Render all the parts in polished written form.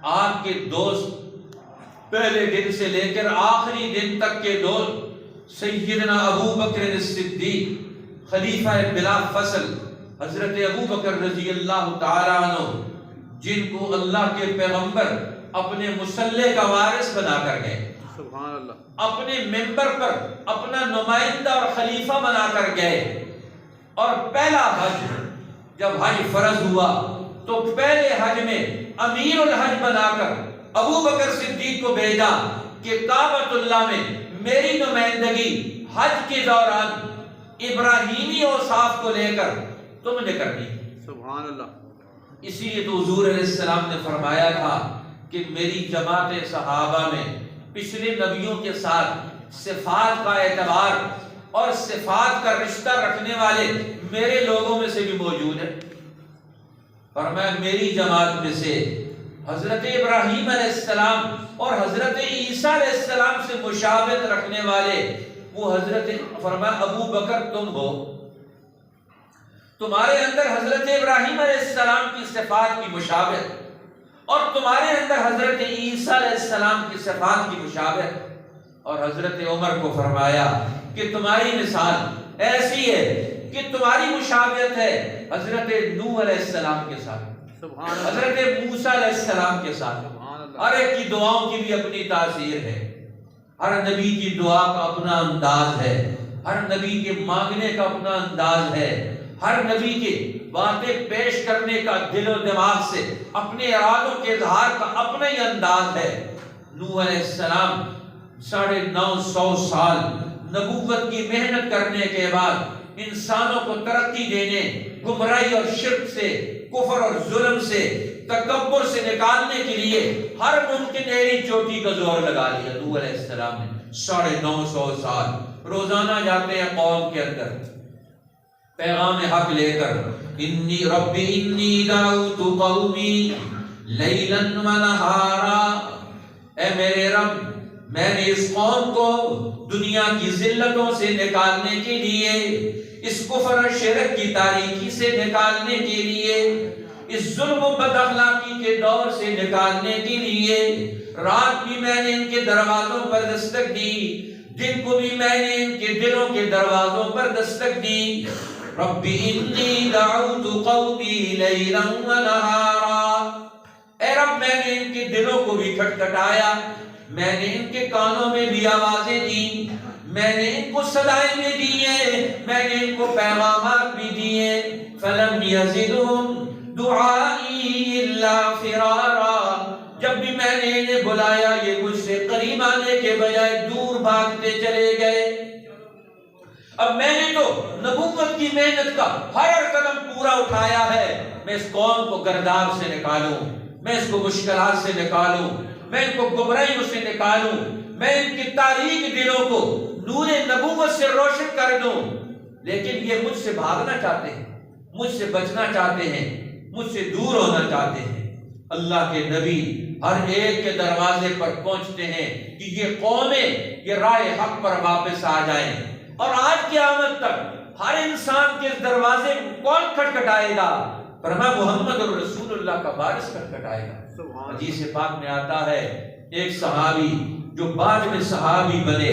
آپ کے دوست پہلے دن سے لے کر آخری دن تک کے دوست سیدنا ابو بکر صدیق خلیفہ بلا فصل حضرت ابو بکر رضی اللہ تعالیٰ عنہ، جن کو اللہ کے پیغمبر اپنے مصلی کا وارث بنا کر گئے، سبحان اللہ، اپنے ممبر پر اپنا نمائندہ اور خلیفہ بنا کر گئے۔ اور پہلا حج جب حج فرض ہوا تو پہلے حج میں امیر الحج بنا کر ابو بکر صدیق کو بھیجا کہ کعبۃ اللہ میں میری نمائندگی حج کے دوران ابراہیمی اوصاف کو لے کر تم نے کرنی۔ سبحان اللہ۔ اسی لیے تو حضور علیہ السلام نے فرمایا تھا کہ میری جماعت صحابہ میں پچھلے نبیوں کے ساتھ صفات کا اعتبار اور صفات کا رشتہ رکھنے والے میرے لوگوں میں سے بھی موجود ہیں۔ فرمایا میری جماعت میں سے حضرت ابراہیم علیہ السلام اور حضرت عیسیٰ علیہ السلام سے مشابہت رکھنے والے وہ حضرت، فرمایا ابو بکر تم ہو، تمہارے اندر حضرت ابراہیم علیہ السلام کی صفات کی مشابہت اور تمہارے اندر حضرت عیسیٰ علیہ السلام کی صفات کی مشابہت۔ اور حضرت عمر کو فرمایا کہ تمہاری مثال ایسی ہے کہ تمہاری مشابہت ہے حضرت نوح علیہ السلام کے ساتھ، حضرت موسیٰ علیہ السلام کے ساتھ۔ ہر ایک کی دعاؤں کی بھی اپنی تاثیر ہے، ہر نبی کی دعا کا اپنا انداز ہے، ہر نبی کے مانگنے کا اپنا انداز ہے، ہر نبی کے باتیں پیش کرنے کا دل و دماغ سے اپنے ارادوں کے اظہار کا اپنا ہی انداز ہے۔ نوح علیہ السلام 950 سال نبوت کی محنت کرنے کے بعد انسانوں کو ترقی دینے، گمراہی اور شرک سے، کفر اور ظلم سے، تکبر سے نکالنے کے لیے ہر ممکن ایڑی چوٹی کا زور لگا لیا۔ نوح علیہ السلام نے 950 سال روزانہ جاتے ہیں قوم کے اندر پیغام حق لے کر، انی ربی انی دعوت قومی لیلا و نہارا، اے میرے رب میں نے اس قوم کو دنیا کی ذلتوں سے نکالنے کے لیے، اس کفر و شرک کی تاریکی سے نکالنے کے لیے، اس ظلم و بد اخلاقی کے دور سے نکالنے کے لیے، رات بھی میں نے ان کے دروازوں پر دستک دی، دن کو بھی میں نے ان کے دلوں کے دروازوں پر دستک دی۔ ربی انی دعوت قومی لیلا و نہارا، اے رب میں نے ان کے دلوں کو بھی کھٹکھٹایا، میں نے ان کے کانوں میں بھی آوازیں دی، میں نے ان کو صدائیں بھی دیے، میں نے ان کو پیغامات بھی دیے۔ فلم یزدہم دعائی الا فرارا، جب بھی میں نے انہیں بلایا یہ مجھ سے قریب آنے کے بجائے دور بھاگتے چلے گئے۔ اب میں نے تو نبوت کی محنت کا ہر قدم پورا اٹھایا ہے، میں اس قوم کو گرداب سے نکالوں، میں اس کو مشکلات سے نکالوں، میں ان کو گمراہیوں سے نکالوں، میں ان کی تاریک دلوں کو نور نبوت سے روشن کر دوں، لیکن یہ مجھ سے بھاگنا چاہتے ہیں، مجھ سے بچنا چاہتے ہیں، مجھ سے دور ہونا چاہتے ہیں۔ اللہ کے نبی ہر ایک کے دروازے پر پہنچتے ہیں کہ یہ قومیں یہ راہ حق پر واپس آ جائیں، اور آج قیامت تک ہر انسان کے دروازے کون کھٹکھٹائے گا؟ فرمایا محمد رسول اللہ کا وارث کھٹکھٹائے گا۔ حدیث پاک میں آتا ہے ایک صحابی جو بعد میں صحابی بنے،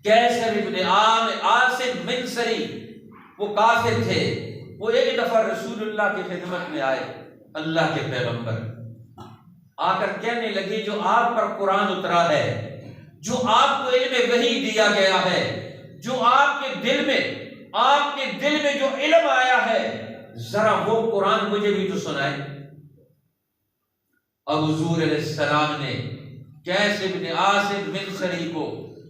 کیسر ابن عاصم منصری، وہ کافر تھے، وہ ایک دفعہ رسول اللہ کی خدمت میں آئے، اللہ کے پیغمبر آ کر کہنے لگے جو آپ پر قرآن اترا ہے، جو آپ کو علم وحی دیا گیا ہے، جو آپ کے دل میں جو علم آیا ہے، ذرا وہ قرآن مجھے بھی تو سنائے۔ اب حضور علیہ السلام نے کیسر ابن عاصم منصری کو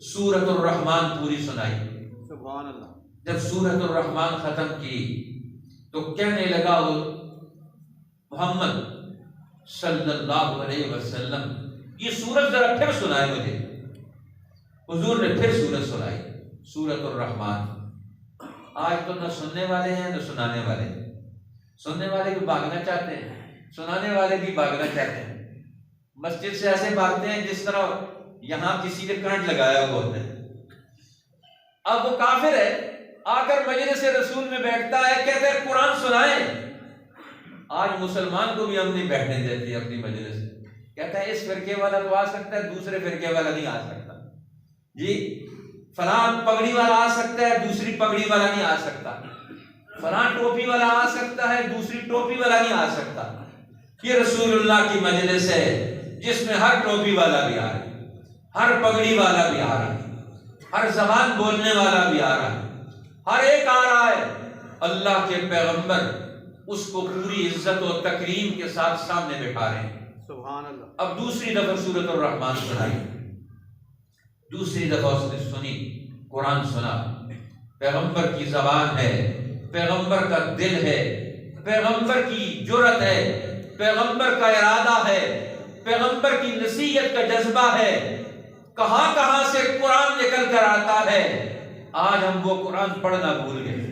سورۃ الرحمن پوری سنائی۔ سبحان اللہ۔ جب سورۃ الرحمن ختم کی تو کہنے لگا محمد صلی اللہ علیہ وسلم یہ سورت ذرا پھر سنائے مجھے۔ حضور نے پھر سورت سنائی، سورۃ الرحمن۔ آج تو نہ سننے والے ہیں نہ سنانے والے، سننے والے بھی بھاگنا چاہتے ہیں، سنانے والے بھی بھاگنا چاہتے ہیں۔ مسجد سے ایسے بھاگتے ہیں جس طرح یہاں کسی نے کرنٹ لگایا ہوا ہوتا ہے۔ اب وہ کافر ہے، آ کر مجلس رسول میں بیٹھتا ہے، کہتے ہیں قرآن سنائیں، آج مسلمان کو بھی ہم نہیں بیٹھنے دیتے اپنی مجلس میں، کہتا ہے اس فرقے والا تو آ سکتا ہے، دوسرے فرقے والا نہیں آ سکتا، جی فلاں پگڑی والا آ سکتا ہے، دوسری پگڑی والا نہیں آ سکتا، فلاں ٹوپی والا آ سکتا ہے، دوسری ٹوپی والا نہیں آ سکتا۔ یہ رسول اللہ کی مجلس ہے جس میں ہر ٹوپی والا بھی آ رہا ہے، ہر پگڑی والا بھی آ رہا ہے، ہر زبان بولنے والا بھی آ رہا ہے، ہر ایک آ رہا ہے۔ اللہ کے پیغمبر اس کو پوری عزت و تکریم کے ساتھ سامنے بٹھا رہے ہیں۔ سبحان اللہ۔ اب دوسری دفعہ سورۃ الرحمن سنائی، دوسری دفعہ اس نے سنی، قرآن سنا، پیغمبر کی زبان ہے، پیغمبر کا دل ہے، پیغمبر کی جرأت ہے، پیغمبر کا ارادہ ہے، پیغمبر کی نصیحت کا جذبہ ہے، کہاں کہاں سے قرآن نکل کر آتا ہے۔ آج ہم وہ قرآن پڑھنا بھول گئے،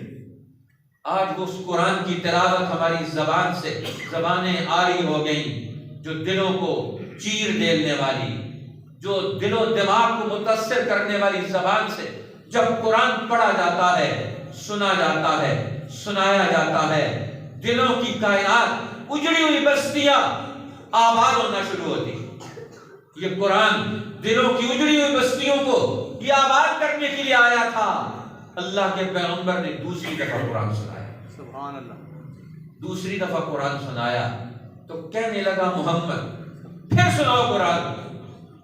آج اس قرآن کی تلاوت ہماری زبان سے زبانیں آری ہو گئیں، جو دلوں کو چیر ڈیلنے والی، جو دل و دماغ کو متاثر کرنے والی زبان سے جب قرآن پڑھا جاتا ہے، سنا جاتا ہے، سنایا جاتا ہے، دلوں کی کائنات، اجڑی ہوئی بستیاں آباد ہونا شروع ہوتی۔ یہ قرآن دلوں کی اجڑی ہوئی بستیوں کو یہ آباد کرنے کے لیے آیا تھا۔ اللہ کے پیغمبر نے دوسری دفعہ قرآن سنایا، سبحان اللہ۔ دوسری دفعہ قرآن سنایا تو کہنے لگا محمد پھر سناؤ قرآن،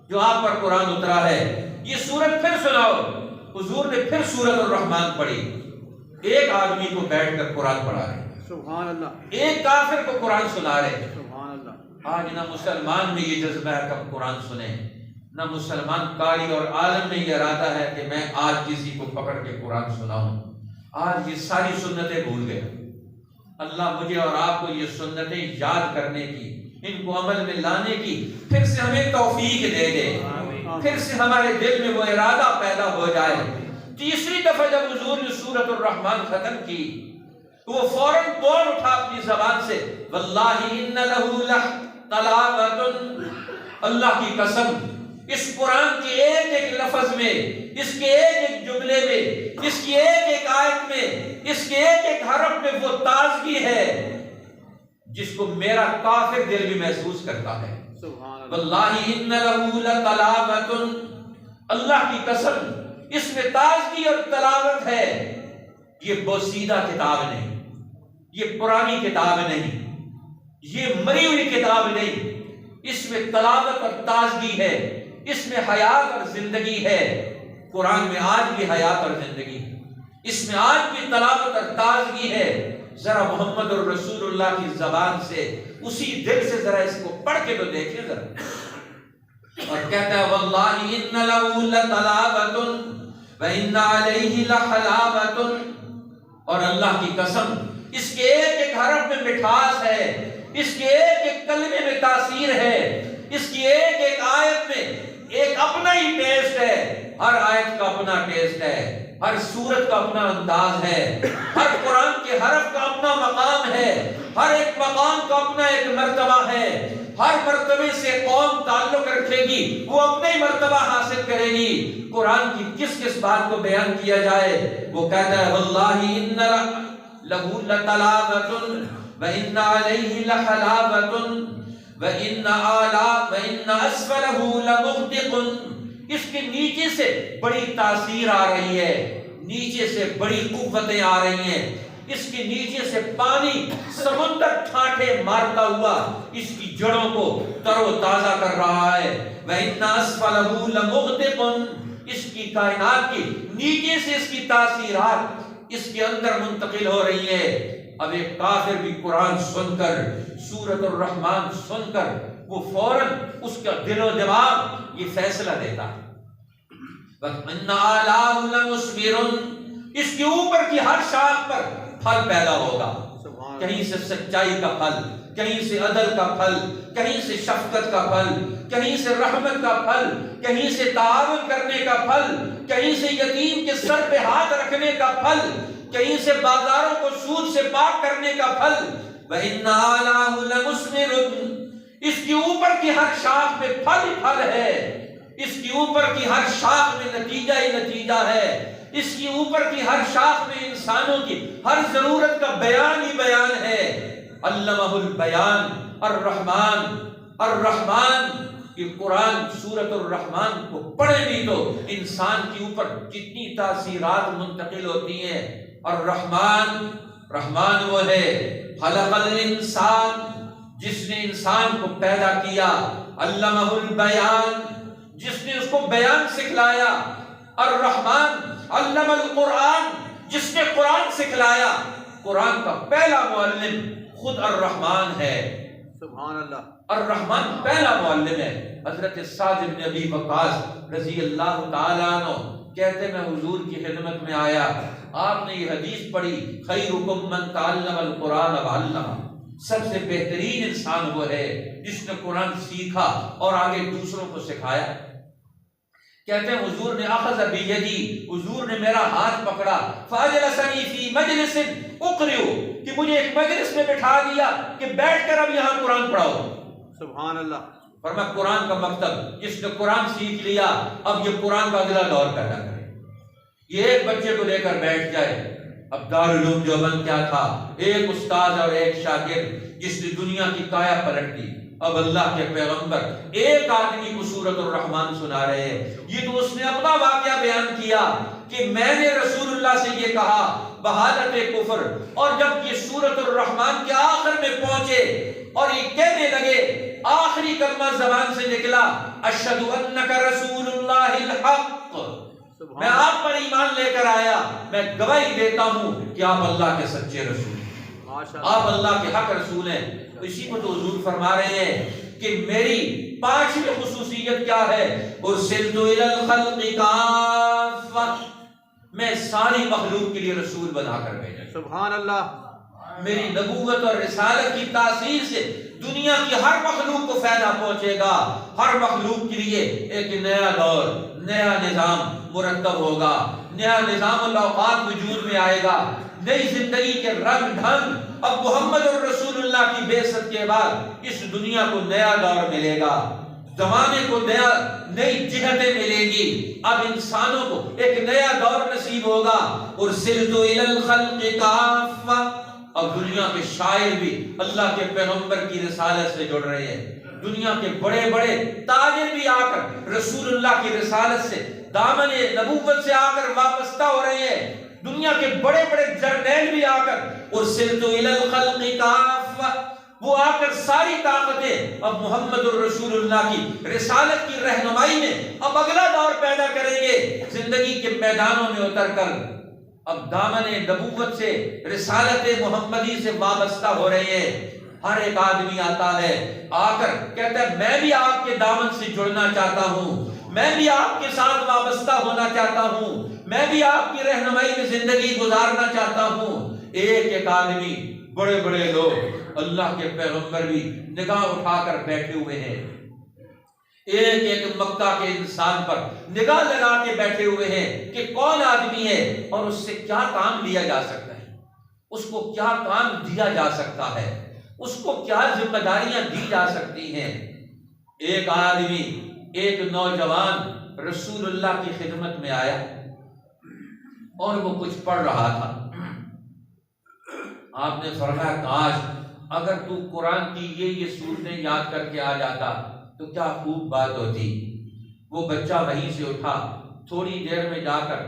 جو آپ پر قرآن اترا ہے، یہ سورت پھر سناؤ۔ حضور نے پھر سورۃ الرحمن پڑھی، ایک آدمی کو بیٹھ کر قرآن پڑھا رہے، سبحان اللہ۔ ایک کافر کو قرآن سنا رہے۔ سبحان اللہ۔ آج نہ مسلمان میں یہ جذبہ ہے کہ ہم قرآن سنیں، نہ مسلمان قاری اور عالم میں یہ ارادہ ہے کہ میں آج کسی کو پکڑ کے قرآن سناؤں۔ آج یہ ساری سنتیں بھول گئے۔ اللہ مجھے اور آپ کو یہ سنتیں یاد کرنے کی، ان کو عمل میں لانے کی پھر سے ہمیں توفیق دے دے، پھر سے ہمارے دل میں وہ ارادہ پیدا ہو جائے۔ تیسری دفعہ جب حضور نے سورۃ الرحمن ختم کی تو وہ فوراً بول اٹھا اپنی زبان سے، واللہ ان لہ لتلاوۃ، اللہ کی قسم اس قرآن کے ایک ایک لفظ میں، اس کے ایک ایک جملے میں، اس کی ایک ایک آیت میں، اس کے ایک ایک حرف میں وہ تازگی ہے جس کو میرا کافر دل بھی محسوس کرتا ہے۔ سبحان اللہ۔ واللہ ان لہ لتلاوۃ، اللہ کی قسم اس میں تازگی اور تلاوت ہے۔ یہ بوسیدہ کتاب نہیں، یہ پرانی کتاب نہیں، یہ مری ہوئی کتاب نہیں، اس میں تلاوت اور تازگی ہے، اس میں حیات اور زندگی ہے۔ قرآن میں آج بھی حیات اور زندگی ہے، اس میں آج بھی تلاوت اور تازگی ہے۔ ذرا محمد الرسول اللہ کی زبان سے، اسی دل سے ذرا اس کو پڑھ کے تو دیکھیں ذرا۔ اور کہتا ہے واللہ ان لہ لتلاوۃ وان علیہ لحلاوۃ، اور اللہ کی قسم اس کے ایک ایک حرف میں مٹھاس ہے، اس کے ایک ایک کلمے میں تاثیر ہے، اس کی ایک ایک آیت میں ایک اپنا ہی ٹیسٹ ہے۔ ہر آیت کا اپنا ٹیسٹ ہے، ہر سورت کا اپنا انداز ہے، ہر قرآن کے حرف کا اپنا مقام ہے، ہر ایک مقام کا اپنا ایک مرتبہ ہے۔ ہر مرتبے سے قوم تعلق رکھے گی، وہ اپنے ہی مرتبہ حاصل کرے گی۔ قرآن کی کس کس بات کو بیان کیا جائے، وہ کہتا ہے واللہ ان لہ لتلاوۃ وان علیہ لحلاوۃ وان اسفلہ لمغدق، اس کے نیچے سے بڑی تاثیر آ رہی ہے، نیچے سے بڑی قوتیں آ رہی ہیں، اس کے نیچے سے پانی سمندر ٹھاٹھے مارتا ہوا اس کی جڑوں کو تر و تازہ کر رہا ہے۔ وَإِنَّ أَسْفَلَهُ لَمُغْدِقٌ، اس کی کائنات کی نیچے سے اس کی تاثیرات اس کے اندر منتقل ہو رہی ہے۔ اب ایک کافر بھی قرآن سن کر، سورۃ الرحمن سن کر، وہ فوراً اس کا دل و دماغ یہ فیصلہ دیتا ہے وَإِنَّ أَعْلَاهُ لَمُثْمِرٌ، اس کے اوپر کی ہر شاخ پر پھل پیدا ہوگا، کہیں سے سچائی کا پھل، کہیں سے عدل کا پھل، کہیں سے شفقت کا پھل، کہیں سے رحمت کا پھل، کہیں سے تعاون کرنے کا پھل، کہیں سے یتیم کے سر پہ ہاتھ رکھنے کا پھل، کہیں سے بازاروں کو سود سے پاک کرنے کا پھل۔ وَإِنَّ أَعْلَاهُ لَمُثْمِرٌ، اس کے اوپر کی ہر شاخ میں پھل ہی پھل ہے، اس کے اوپر کی ہر شاخ میں نتیجہ ہی نتیجہ ہے، اس کی اوپر کی ہر شاخ میں انسانوں کی ہر ضرورت کا بیان ہی بیان ہے۔ علمہ البیان، الرحمن یہ قرآن سورۃ الرحمن کو پڑھے بھی تو انسان کے اوپر کتنی تاثیرات منتقل ہوتی ہیں۔ رحمان وہ ہے خلق الانسان جس نے انسان کو پیدا کیا، علمہ البیان جس نے اس کو بیان سکھلایا، الرحمن علم القرآن جس نے قرآن سکھلایا۔ قرآن کا پہلا معلم خود الرحمن ہے۔ سبحان اللہ، الرحمن پہلا معلم ہے۔ حضرت سعد بن ابی وقاص رضی اللہ تعالیٰ عنہ کہتے میں حضور کی خدمت میں آیا، آپ نے یہ حدیث پڑھی، خیرکم من تعلم القرآن وعلمہ، سب سے بہترین انسان وہ ہے جس نے قرآن سیکھا اور آگے دوسروں کو سکھایا۔ کہتے ہیں حضور نے اخذ بیدی، حضور نے میرا ہاتھ پکڑا، فاجلسنی فی مجلس اقرئ، کہ مجھے ایک مجلس میں بٹھا دیا کہ بیٹھ کر اب یہاں قرآن پڑھاؤ۔ سبحان اللہ، فرمایا قرآن کا مکتب، جس نے قرآن سیکھ لیا اب یہ قرآن کا اگلا دور پیدا کرے۔ یہ ایک بچے کو لے کر بیٹھ جائے۔ اب دارالعلوم دیوبند کیا تھا، ایک استاد اور ایک شاگرد جس نے دنیا کی کایا پلٹ دی۔ اب اللہ کے پیغمبر ایک آدمی کو سورۃ الرحمن سنا رہے ہیں، یہ تو اس نے اپنا واقعہ بیان کیا کہ میں نے رسول اللہ سے یہ کہا بحالت کفر، اور جب یہ سورۃ الرحمن کے آخر میں پہنچے اور یہ کہنے لگے، آخری کلمہ زبان سے نکلا، اشہد انک رسول اللہ الحق، میں آپ پر ایمان لے کر آیا، میں گواہی دیتا ہوں کہ آپ اللہ کے سچے رسول ہیں، آپ اللہ کے حق رسول ہیں۔ اسی کو تو حضور فرما رہے ہیں کہ میری پانچویں خصوصیت کیا ہے، ارسلت الی الخلق کافہ، میں ساری مخلوق کے لیے رسول بنا کر بھیجا۔ سبحان اللہ، میری نبوت اور رسالت کی تاثیر سے دنیا کی ہر مخلوق کو فائدہ پہنچے گا، ہر مخلوق کے لیے ایک نیا دور، نیا نظام مرتب ہوگا، نیا نظام الاوقات وجود میں آئے گا، نئی زندگی کے رنگ ڈھنگ۔ اب محمد الرسول اللہ کی بعثت کے بعد اس دنیا کو نیا دور ملے گا، زمانے کو نئی جہتیں ملیں گی، اب انسانوں کو ایک نیا دور نصیب ہوگا۔ ارسلت الی الخلق کافہ، اب دنیا کے شاعر بھی اللہ کے پیغمبر کی رسالت سے جڑ رہے ہیں، دنیا کے بڑے بڑے تاجر بھی آ کر رسول اللہ کی رسالت سے دامن نبوت سے آ کر وابستہ ہو رہے ہیں، دنیا کے بڑے بڑے جرنیل بھی آ کر ارسلت الی الخلق کافہ، وہ آ کر ساری طاقتیں اب محمد الرسول اللہ کی رسالت کی رہنمائی میں اب اگلا دور پیدا کریں گے، زندگی کے میدانوں میں اتر کر اب دامن نبوت سے رسالت محمدی سے وابستہ ہو رہے ہیں۔ ہر ایک آدمی آتا ہے، آ کر کہتا ہے میں بھی آپ کے دامن سے جڑنا چاہتا ہوں، میں بھی آپ کے ساتھ وابستہ ہونا چاہتا ہوں، میں بھی آپ کی رہنمائی میں زندگی گزارنا چاہتا ہوں۔ ایک ایک آدمی، بڑے بڑے لوگ، اللہ کے پیغمبر بھی نگاہ اٹھا کر بیٹھے ہوئے ہیں، ایک ایک مکہ کے انسان پر نگاہ لگا کے بیٹھے ہوئے ہیں کہ کون آدمی ہے اور اس سے کیا کام لیا جا سکتا ہے، اس کو کیا کام دیا جا سکتا ہے، اس کو کیا ذمہ داریاں دی جا سکتی ہیں۔ ایک آدمی، ایک نوجوان رسول اللہ کی خدمت میں آیا اور وہ کچھ پڑھ رہا تھا۔ آپ نے فرمایا کاش اگر تو قرآن کی یہ صورتیں یاد کر کے آ جاتا تو کیا خوب بات ہوتی۔ وہ بچہ وہیں سے اٹھا، تھوڑی دیر میں جا کر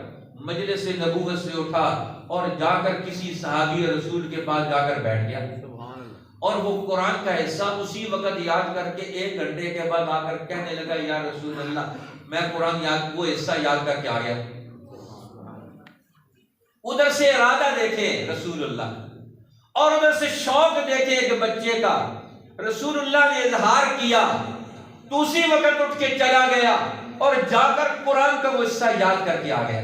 مجلس نبوت سے اٹھا اور جا کر کسی صحابی رسول کے پاس جا کر بیٹھ گیا، اور وہ قرآن کا حصہ اسی وقت یاد کر کے 1 گھنٹے کے بعد آ کر کہنے لگا یا رسول اللہ میں قرآن وہ حصہ یاد کر کے آ گیا۔ ادھر سے ارادہ دیکھیں رسول اللہ، اور ادھر سے شوق دیکھیں ایک بچے کا، رسول اللہ نے اظہار کیا تو اسی وقت اٹھ کے چلا گیا اور جا کر قرآن کا وہ حصہ یاد کر کے آ گیا۔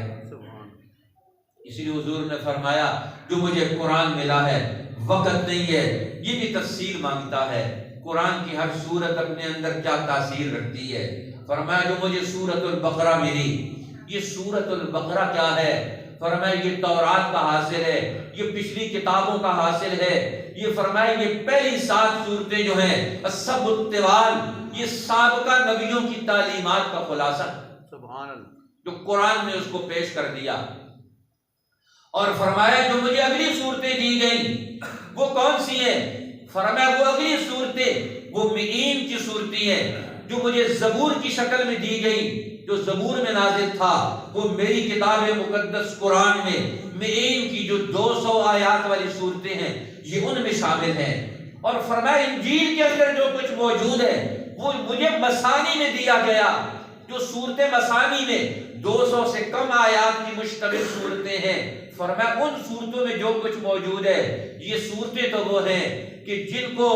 اس لیے حضور نے فرمایا جو مجھے قرآن ملا ہے وقت نہیں ہے، یہ بھی تفصیل مانگتا ہے، قرآن کی ہر سورت اپنے اندر کیا تاثیر رکھتی ہے۔ فرمایا جو مجھے سورۃ البقرہ ملی، یہ سورۃ البقرہ کیا ہے؟ فرمایا یہ تورات کا حاصل ہے، یہ پچھلی کتابوں کا حاصل ہے، یہ فرمایا یہ پہلی 7 سورتیں جو ہیں السب الطوال، یہ سابقہ نبیوں کی تعلیمات کا خلاصہ سبحان اللہ، جو قرآن نے اس کو پیش کر دیا۔ اور فرمایا جو مجھے اگلی صورتیں دی گئیں وہ کون سی ہیں؟ فرمایا وہ اگلی صورتیں وہ معین کی صورتیں ہیں جو مجھے زبور کی شکل میں دی گئی، جو زبور میں نازل تھا، وہ میری کتاب مقدس قرآن میں معین کی جو 200 آیات والی صورتیں ہیں یہ ان میں شامل ہیں۔ اور فرمایا انجیل کے اندر جو کچھ موجود ہے وہ مجھے مثانی میں دیا گیا، جو صورت مثانی میں 200 سے کم آیات کی مشتمل صورتیں ہیں۔ فرمایا ان صورتوں میں جو کچھ موجود ہے یہ صورتیں تو وہ ہیں کہ جن کو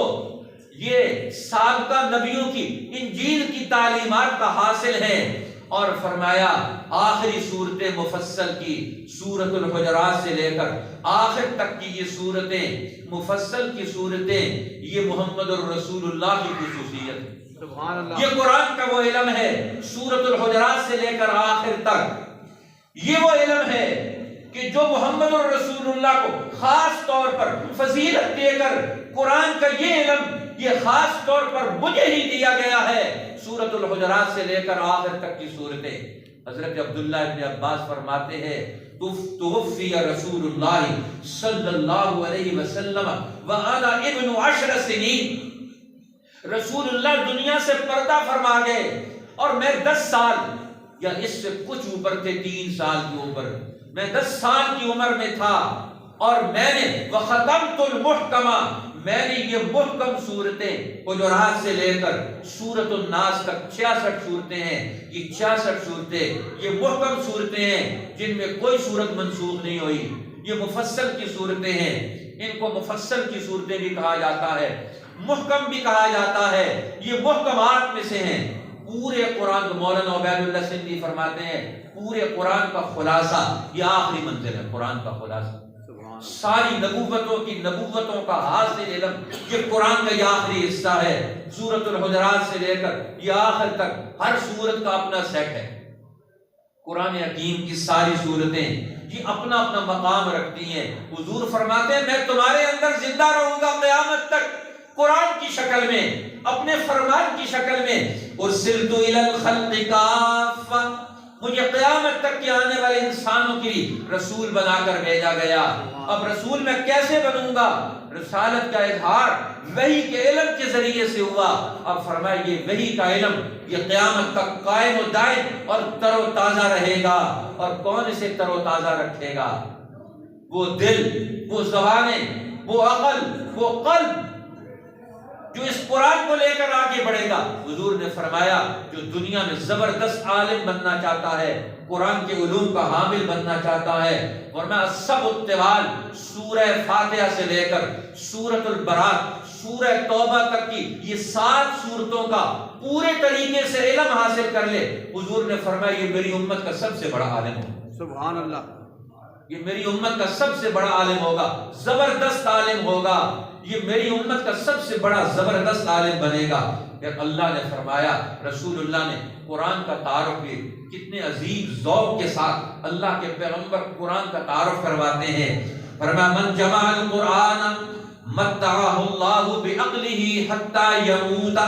یہ سابقہ نبیوں کی انجیل کی تعلیمات کا حاصل ہے۔ اور فرمایا آخری صورت مفصل کی سورۃ الحجرات سے لے کر آخر تک کی یہ صورتیں مفصل کی صورتیں یہ محمد الرسول اللہ کی خصوصیت ہے۔ سبحان اللہ۔ یہ قرآن کا وہ علم ہے سورۃ الحجرات سے لے کر آخر تک، یہ وہ علم ہے کہ جو محمد الرسول اللہ کو خاص طور پر فضیلت دے کر قرآن کا یہ علم یہ خاص طور پر مجھے ہی دیا گیا ہے۔ سورۃ الحجرات سے لے کر آخر تک کی صورتیں، حضرت عبداللہ ابن عباس فرماتے ہیں توفی رسول اللہ صلی اللہ علیہ وسلم وانا ابن 10 سنین، رسول اللہ دنیا سے پردہ فرما گئے اور میں 10 سال یا اس سے کچھ اوپر تھے، 3 سال کی عمر، میں 10 سال کی عمر میں تھا اور میں نے وختمت المحکمہ، میں نے یہ محکم صورتیں حجرات سے لے کر سورۃ الناس تک 66 صورتیں ہیں، یہ 66 صورتیں یہ محکم صورتیں ہیں جن میں کوئی صورت منسوخ نہیں ہوئی، یہ مفصل کی صورتیں ہیں، ان کو مفصل کی صورتیں بھی کہا جاتا ہے، محکم بھی کہا جاتا ہے، یہ محکمات میں سے ہیں۔ پورے قرآن کو مولانا عبید اللہ سندھی فرماتے ہیں پورے قرآن کا خلاصہ یہ آخری منزل ہے، قرآن کا خلاصہ، ساری نبوتوں کا حاصل علم یہ قرآن کا یہ آخری حصہ ہے۔ سورۃ الحجرات سے لے کر یہ آخر تک ہر سورت کا اپنا سیٹ ہے۔ قرآن حکیم کی ساری صورتیں یہ اپنا اپنا مقام رکھتی ہیں۔ حضور فرماتے ہیں میں تمہارے اندر زندہ رہوں گا قیامت تک قرآن کی شکل میں، اپنے فرمان کی شکل میں، ارسلت الی الخلق کافہ، مجھے قیامت تک کے آنے والے انسانوں کی رسول بنا کر بھیجا گیا۔ اب رسول میں کیسے بنوں گا؟ رسالت کا اظہار وحی کے علم کے ذریعے سے ہوا۔ اب فرمایا یہ وحی کا علم یہ قیامت تک قائم و دائم اور تر و تازہ رہے گا۔ اور کون اسے تر و تازہ رکھے گا؟ وہ دل، وہ زبانیں، وہ عقل، وہ قلب جو اس قرآن کو لے کر آگے بڑھے گا۔ حضور نے فرمایا جو دنیا میں زبردست عالم بننا چاہتا ہے، قرآن کے علوم کا حامل بننا چاہتا ہے، ورنہ سب الطوال سورہ فاتحہ سے لے کر سورۃ البراءۃ سورہ توبہ تک کی یہ 7 صورتوں کا پورے طریقے سے علم حاصل کر لے، حضور نے فرمایا یہ میری امت کا سب سے بڑا عالم ہوگا۔ سبحان اللہ۔ یہ میری امت کا سب سے بڑا عالم ہوگا، زبردست عالم ہوگا، یہ میری امت کا سب سے بڑا زبردست عالم بنے گا۔ پھر اللہ نے فرمایا، رسول اللہ نے قرآن کا تعارف بھی کتنے عظیم ذوق کے ساتھ اللہ کے پیغمبر قرآن کا تعارف کرواتے ہیں۔ فرمایا من جمع القرآن متعہ اللہ بعقلہ حتی یموت،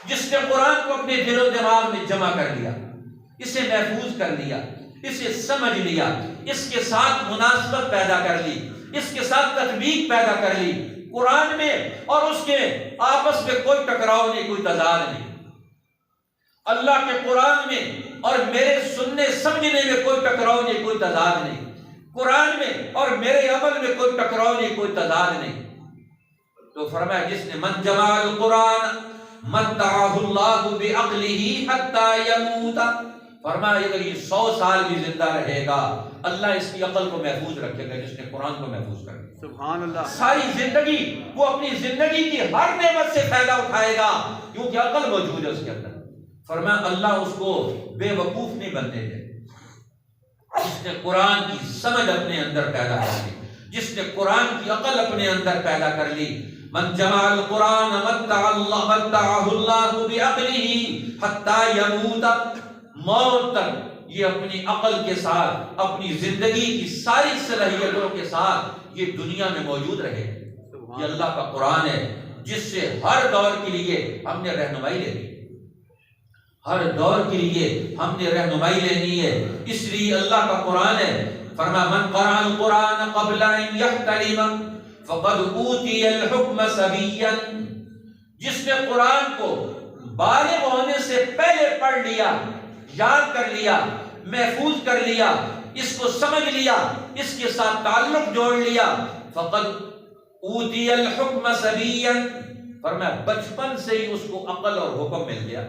جس نے قرآن کو اپنے دل و دماغ میں جمع کر لیا، اسے محفوظ کر لیا، اسے سمجھ لیا، اس کے ساتھ مناسبت پیدا کر لی، اس کے ساتھ تطبیق پیدا کر لی، قرآن میں اور اس کے آپس میں کوئی ٹکراؤ نہیں، کوئی تضاد نہیں، اللہ کے قرآن میں اور میرے سننے سمجھنے میں کوئی ٹکراؤ نہیں، کوئی تضاد نہیں، قرآن میں اور میرے عمل میں کوئی ٹکراؤ نہیں، کوئی تضاد نہیں۔ تو فرمایا جس نے من جمع القرآن متعہ اللہ بعقلہ حتی یموت، فرمایا اگر یہ 100 سال بھی زندہ رہے گا اللہ اس کی عقل کو محفوظ رکھے گا، جس نے قرآن کو محفوظ کر دیا۔ سبحان اللہ۔ ساری زندگی وہ اپنی زندگی کی ہر نعمت سے فائدہ اٹھائے گا کیونکہ عقل موجود ہے اس کے اندر۔ فرمایا اللہ اس کو بے وقوف نہیں بننے دے، جس نے قرآن کی سمجھ اپنے اندر پیدا کر لی، جس نے قرآن کی عقل اپنے اندر پیدا کر لی۔ من جمع القرآن متعہ اللہ بعقلہ حتی یموت، موت تک یہ اپنی عقل کے ساتھ اپنی زندگی کی ساری صلاحیتوں کے ساتھ یہ دنیا میں موجود رہے۔ یہ اللہ کا قرآن ہے جس سے ہر دور کے لیے ہم نے رہنمائی لینی، ہر دور کے لیے ہم نے رہنمائی لینی ہے، اس لیے اللہ کا قرآن ہے۔ فرمایا من قرأ القرآن قبل ان يحتلم فقد اوتی الحکم صبیا، جس نے قرآن کو بالغ ہونے سے پہلے پڑھ لیا، یاد کر لیا، محفوظ کر لیا، اس کو سمجھ لیا، اس کے ساتھ تعلق جوڑ لیا، فقد اوتی الحکم صبیا، فرمایا بچپن سے ہی اس کو عقل اور حکم مل گیا۔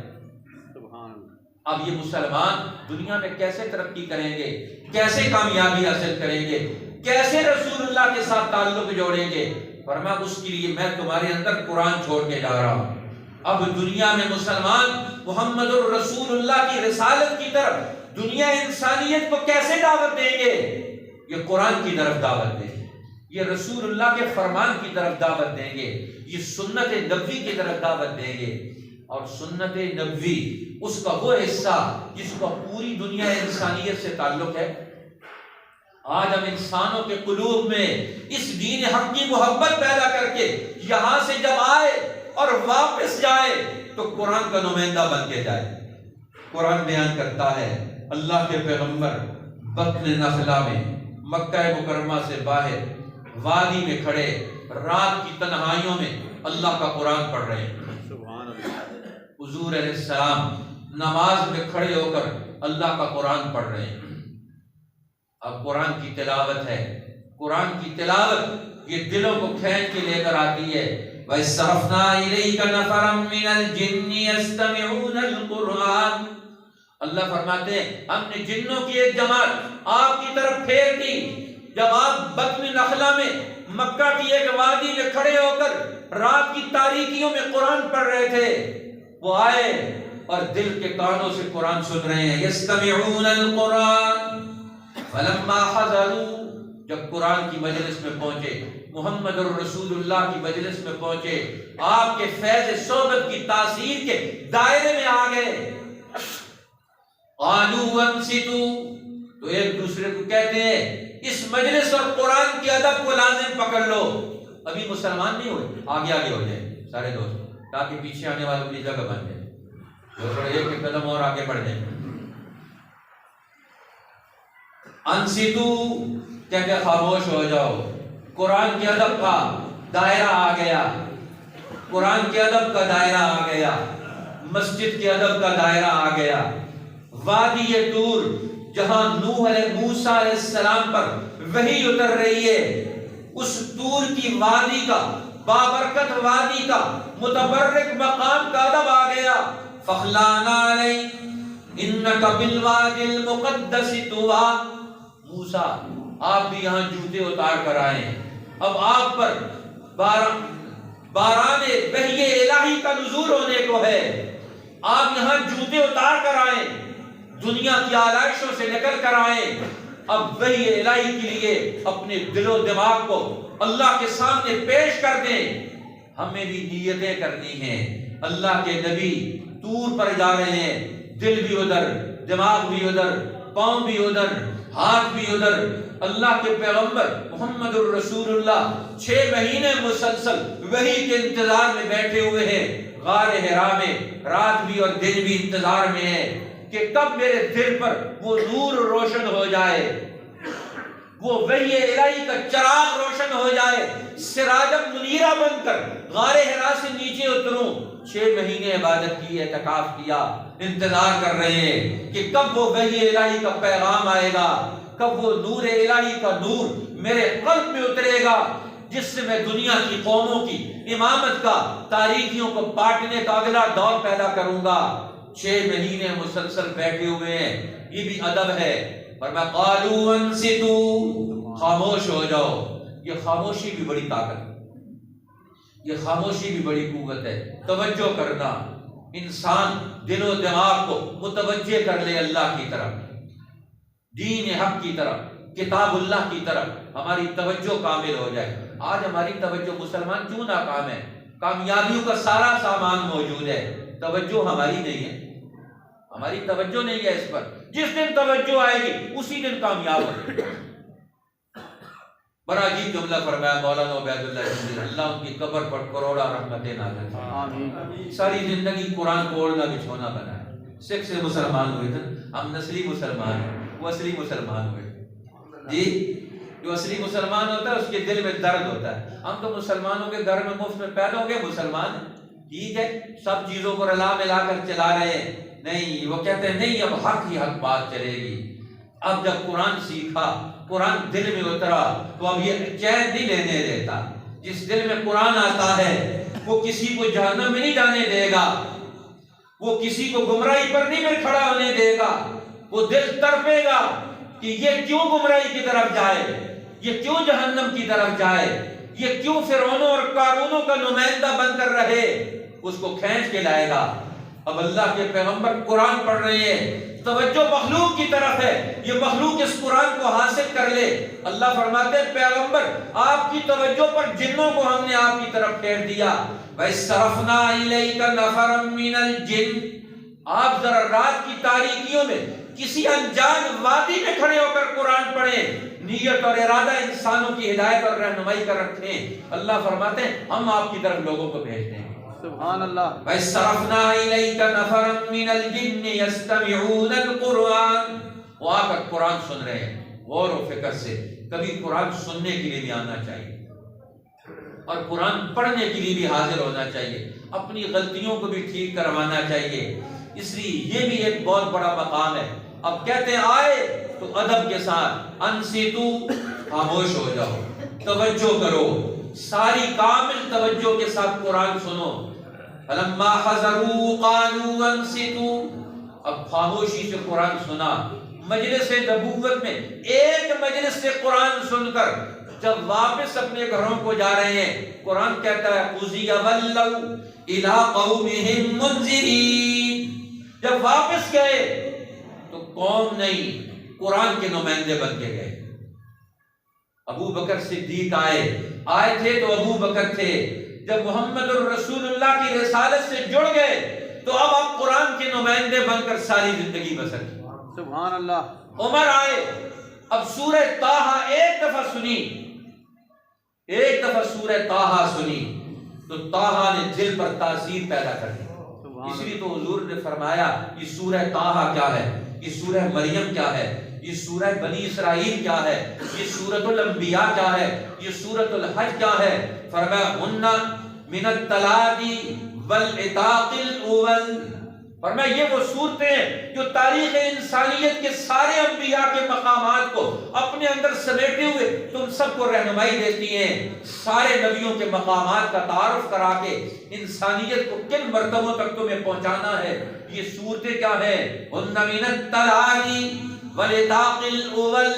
سبحان اللہ۔ اب یہ مسلمان دنیا میں کیسے ترقی کریں گے، کیسے کامیابی حاصل کریں گے، کیسے رسول اللہ کے ساتھ تعلق جوڑیں گے؟ فرمایا اس کے لیے میں تمہارے اندر قرآن چھوڑ کے جا رہا ہوں۔ اب دنیا میں مسلمان محمد الرسول اللہ کی رسالت کی طرف دنیا انسانیت کو کیسے دعوت دیں گے؟ یہ قرآن کی طرف دعوت دیں گے، یہ رسول اللہ کے فرمان کی طرف دعوت دیں گے، یہ سنت نبوی کی طرف دعوت دیں گے۔ اور سنت نبوی اس کا وہ حصہ جس کا پوری دنیا انسانیت سے تعلق ہے۔ آج ہم انسانوں کے قلوب میں اس دین حق کی محبت پیدا کر کے یہاں سے جب آئے اور واپس جائے تو قرآن کا نمائندہ بن کے جائے۔ قرآن بیان کرتا ہے اللہ کے پیغمبر بطن نخلا میں مکہ مکرمہ سے باہر وادی میں کھڑے رات کی تنہائیوں میں اللہ کا قرآن پڑھ رہے ہیں۔ سبحان اللہ۔ حضور علیہ السلام نماز میں کھڑے ہو کر اللہ کا قرآن پڑھ رہے ہیں۔ اب قرآن کی تلاوت ہے، قرآن کی تلاوت یہ دلوں کو کھینچ کے لے کر آتی ہے۔ وَإِصْرَفْنَا إِلَيْكَ نَفَرًا مِّنَ الْجِنِّ يَسْتَمِعُونَ الْقُرْآنَ، اللہ فرماتے ہیں ہم نے جنوں کی ایک جماعت آپ کی طرف پھیر دی۔ جب آپ بطن نخلا میں مکہ کی ایک وادی میں کھڑے ہو کر رات کی تاریکیوں میں قرآن پڑھ رہے تھے، وہ آئے اور دل کے کانوں سے قرآن سن رہے ہیں۔ یستمعون القرآن فلما حضروا، جب قرآن کی مجلس میں پہنچے، محمد الرسول اللہ کی مجلس میں پہنچے، آپ کے فیض صحبت کی تاثیر کے دائرے میں آ گئے، قالوا انصتوا، تو ایک دوسرے کو کہتے ہیں اس مجلس اور قرآن کے ادب کو لازم پکڑ لو۔ ابھی مسلمان نہیں ہوئے، آگے آگے ہو جائیں سارے دوست، تاکہ پیچھے آنے والوں کی جگہ بن جائے، جو تھوڑے ایک قدم اور آگے بڑھ جائیں۔ انصتو کہہ کے خاموش ہو جاؤ، قرآن کے ادب کا دائرہ آ گیا، قرآن کے ادب کا دائرہ آ گیا، مسجد کے ادب کا دائرہ آ گیا۔ وادی طور جہاں نوح علیہ موسیٰ علیہ السلام پر وحی اتر رہی ہے، اس طور کی وادی کا، بابرکت وادی کا، متبرک مقام کا ادب آ گیا۔ فخلانا علیہ انک بالوادی المقدس طویٰ، موسیٰ آپ بھی یہاں جوتے اتار کر آئیں، اب آپ پر باران وحی الہی کا نزول ہونے کو ہے، آپ یہاں جوتے اتار کر آئیں، دنیا کی آلائشوں سے نکل کر آئیں، اب وحی الہی کے لیے اپنے دل و دماغ کو اللہ کے سامنے پیش کر دیں۔ ہمیں بھی نیتیں کرنی ہیں، اللہ کے نبی طور پر جا رہے ہیں، دل بھی ادھر، دماغ بھی ادھر، پاؤں بھی ادھر، ہاتھ بھی ادھر۔ اللہ کے پیغمبر محمد الرسول اللہ 6 مہینے مسلسل وحی کے انتظار میں بیٹھے ہوئے ہیں، غار حرا میں، رات بھی اور دن بھی انتظار میں ہے کہ کب میرے دل پر وہ نور روشن ہو جائے، وہ وحی الہی کا چراغ روشن ہو جائے، سراجم منیرہ بن کر غار حرا سے نیچے اتروں۔ 6 مہینے عبادت کی، اعتکاف کیا، انتظار کر رہے ہیں کہ کب وہ وحی الہی کا پیغام آئے گا، کب وہ نور الہی کا نور میرے قلب میں اترے گا، جس سے میں دنیا کی قوموں کی امامت کا، تاریخیوں کو بانٹنے کا اگلا دور پیدا کروں گا۔ 6 مہینے مسلسل بیٹھے ہوئے ہیں، یہ بھی ادب ہے۔ فرمایا قالوا انصتوا، خاموش ہو جاؤ۔ یہ خاموشی بھی بڑی طاقت ہے، یہ خاموشی بھی بڑی قوت ہے۔ توجہ کرنا، انسان دل و دماغ کو متوجہ کر لے اللہ کی طرف، دین حق کی طرف، کتاب اللہ کی طرف ہماری توجہ کامل ہو جائے۔ آج ہماری توجہ، مسلمان کیوں ناکام ہے؟ کامیابیوں کا سارا سامان موجود ہے، توجہ ہماری نہیں ہے، ہماری توجہ نہیں ہے اس پر۔ جس دن توجہ آئے گی اسی دن کامیاب ہو۔ بڑا عجیب جملہ فرمایا مولانا عبید اللہ شریف، اللہ ان کی قبر پر کروڑا رحمتیں نازل فرمائے۔ ساری زندگی قرآن کو اوڑھنا بچھونا بنا ہے، سکھ سے مسلمان ہوئے تھے، ہم نسلی مسلمان ہیں، وہ اصلی مسلمان ہوئے جی۔ جو اصلی مسلمان ہوتا ہے اس کے دل میں درد ہوتا ہے. ہم تو مسلمانوں کے گھر میں مفت میں پیدا ہو گئے مسلمان، ٹھیک ہے، سب چیزوں کو رلا ملا کر چلا رہے ہیں. نہیں، وہ کہتے ہیں نہیں اب حق ہی حق بات چلے گی. اب جب قرآن سیکھا، قرآن دل میں اترا تو اب یہ چین نہیں لینے دیتا. جس دل میں قرآن آتا ہے وہ کسی کو جہنم میں نہیں جانے دے گا، وہ کسی کو گمراہی پر نہیں میں کھڑا ہونے دے گا. وہ دل تڑپے گا کہ یہ کیوں گمراہی کی طرف جائے، یہ کیوں جہنم کی طرف جائے، یہ کیوں فرعونوں اور قارونوں کا نمائندہ بن کر رہے. اس کو کھینچ کے لائے گا. اب اللہ کے پیغمبر قرآن پڑھ رہے ہیں، توجہ مخلوق کی طرف ہے، یہ مخلوق اس قرآن کو حاصل کر لے. اللہ فرماتے ہیں پیغمبر آپ کی توجہ پر جنوں کو ہم نے آپ کی طرف پھیر دیا. وَإِصْرَفْنَا إِلَيْكَ نَفَرًا مِّنَ الْجِنِّ. آپ ذرا رات کی تاریکیوں میں کسی انجان وادی میں کھڑے ہو کر قرآن پڑھیں، نیت اور ارادہ انسانوں کی ہدایت اور رہنمائی کر رکھیں. اللہ فرماتے ہیں ہم آپ کی طرف لوگوں کو بھیجتے ہیں. سبحان اللہ. وَإِصْرَفْنَا إِلَيْكَ نَفَرًا مِّنَ الْجِنِّ يَسْتَمِعُونَ الْقُرْآنَ. وہ آ کر قرآن سن رہے ہیں غور و فکر سے. کبھی قرآن سننے کے لیے بھی آنا چاہیے اور قرآن پڑھنے کے لیے بھی حاضر ہونا چاہیے. اپنی غلطیوں کو بھی ٹھیک کروانا چاہیے. اس لیے یہ بھی ایک بہت بڑا مقام ہے. اب کہتے ہیں آئے تو ادب کے ساتھ انصتو، خاموش ہو جاؤ، توجہ کرو، ساری کامل توجہ کے ساتھ قرآن سنو. فلما حضروا قالوا انصتوا. اب خاموشی سے قرآن سنا. مجلس نبوت میں ایک مجلس سے قرآن سن کر جب واپس اپنے گھروں کو جا رہے ہیں قرآن کہتا ہے قضی ولوا الی قومہم منذرین. جب واپس گئے تو قوم نہیں قرآن کے نمائندے بن کے گئے. ابو بکر صدیق آئے تھے تو ابو بکر تھے. جب محمد الرسول اللہ کی رسالت سے جڑ گئے تو اب آپ قرآن کے نمائندے بن کر ساری زندگی بسر کی. سبحان اللہ. عمر آئے، اب سورہ طٰہٰ ایک دفعہ سورہ طٰہٰ سنی تو طٰہٰ نے دل پر تاثیر پیدا کر دی. اس لیے تو حضور نے فرمایا یہ سورہ طٰہٰ کیا ہے، یہ سورہ مریم کیا ہے، یہ سورہ بنی اسرائیل کیا ہے، یہ سورۃ الانبیاء کیا ہے، یہ سورۃ الحج کیا ہے. فرمایا ہن من التلادی والعتاق الاول. فرمایا یہ وہ صورتیں ہیں جو تاریخ انسانیت کے سارے انبیاء کے مقامات کو اپنے اندر سمیٹے ہوئے تم سب کو رہنمائی دیتی ہیں. سارے نبیوں کے مقامات کا تعارف کرا کے انسانیت کو کن مرتبوں تک تمہیں پہنچانا ہے. یہ صورتیں کیا ہیں؟ ہن من التلادی والعتاق الاول.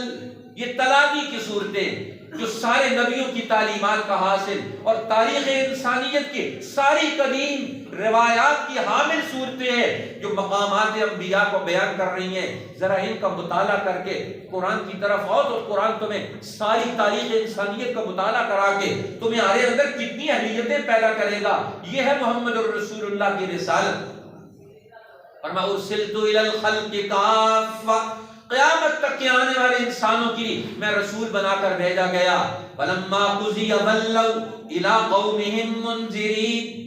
یہ تلادی کی صورتیں جو سارے نبیوں کی تعلیمات کا حاصل اور تاریخ انسانیت کی ساری قدیم روایات کی حامل صورتیں ہیں جو مقامات انبیاء کو بیان کر رہی ہیں. ذرا ان کا مطالعہ کر کے قرآن کی طرف آؤ تو قرآن تمہیں ساری تاریخ انسانیت کا مطالعہ کرا کے تمہارے اندر کتنی اہلیتیں پیدا کرے گا. یہ ہے محمد الرسول اللہ کی رسالت. فرمایا ارسلت الی الخلق کافہ. قیامت تک کے آنے والے انسانوں کی میں رسول بنا کر بھیجا گیا. فلما قضی ولوا الی قومہم منذرین.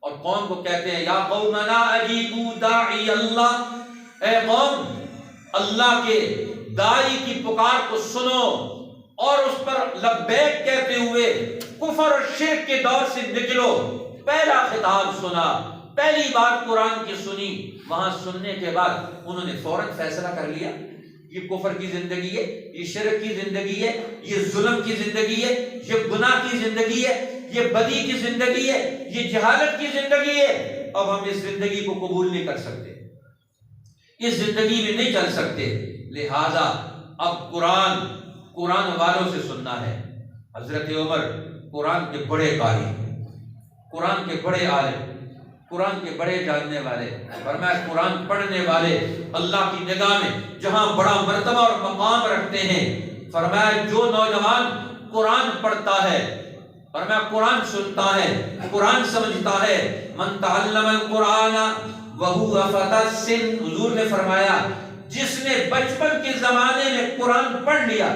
اور قوم کو کہتے ہیں یا قومنا اجیبوا داعی اللہ. اے قوم اللہ کے داعی کی پکار کو سنو اور اس پر لبیک کہتے ہوئے کفر اور شرک کے دور سے نکلو. پہلا خطاب سنا، پہلی بات قرآن کی سنی. وہاں سننے کے بعد انہوں نے فوراً فیصلہ کر لیا یہ کفر کی زندگی ہے، یہ شرک کی زندگی ہے، یہ ظلم کی زندگی ہے، یہ گناہ کی زندگی ہے، یہ بدی کی زندگی ہے، یہ جہالت کی زندگی ہے. اب ہم اس زندگی کو قبول نہیں کر سکتے، اس زندگی میں نہیں چل سکتے. لہذا اب قرآن والوں سے سننا ہے. حضرت عمر قرآن کے بڑے قاری، قرآن کے بڑے عالم، قرآن کے بڑے جاننے والے. فرمایا قرآن پڑھنے والے اللہ کی نگاہ میں جہاں بڑا مرتبہ اور مقام رکھتے ہیں. فرمایا جو نوجوان قرآن پڑھتا ہے، فرمایا قرآن سنتا ہے، قرآن سمجھتا ہے، من تعلم القرآن وهو فتى السن. حضور نے فرمایا جس نے بچپن کے زمانے میں قرآن پڑھ لیا،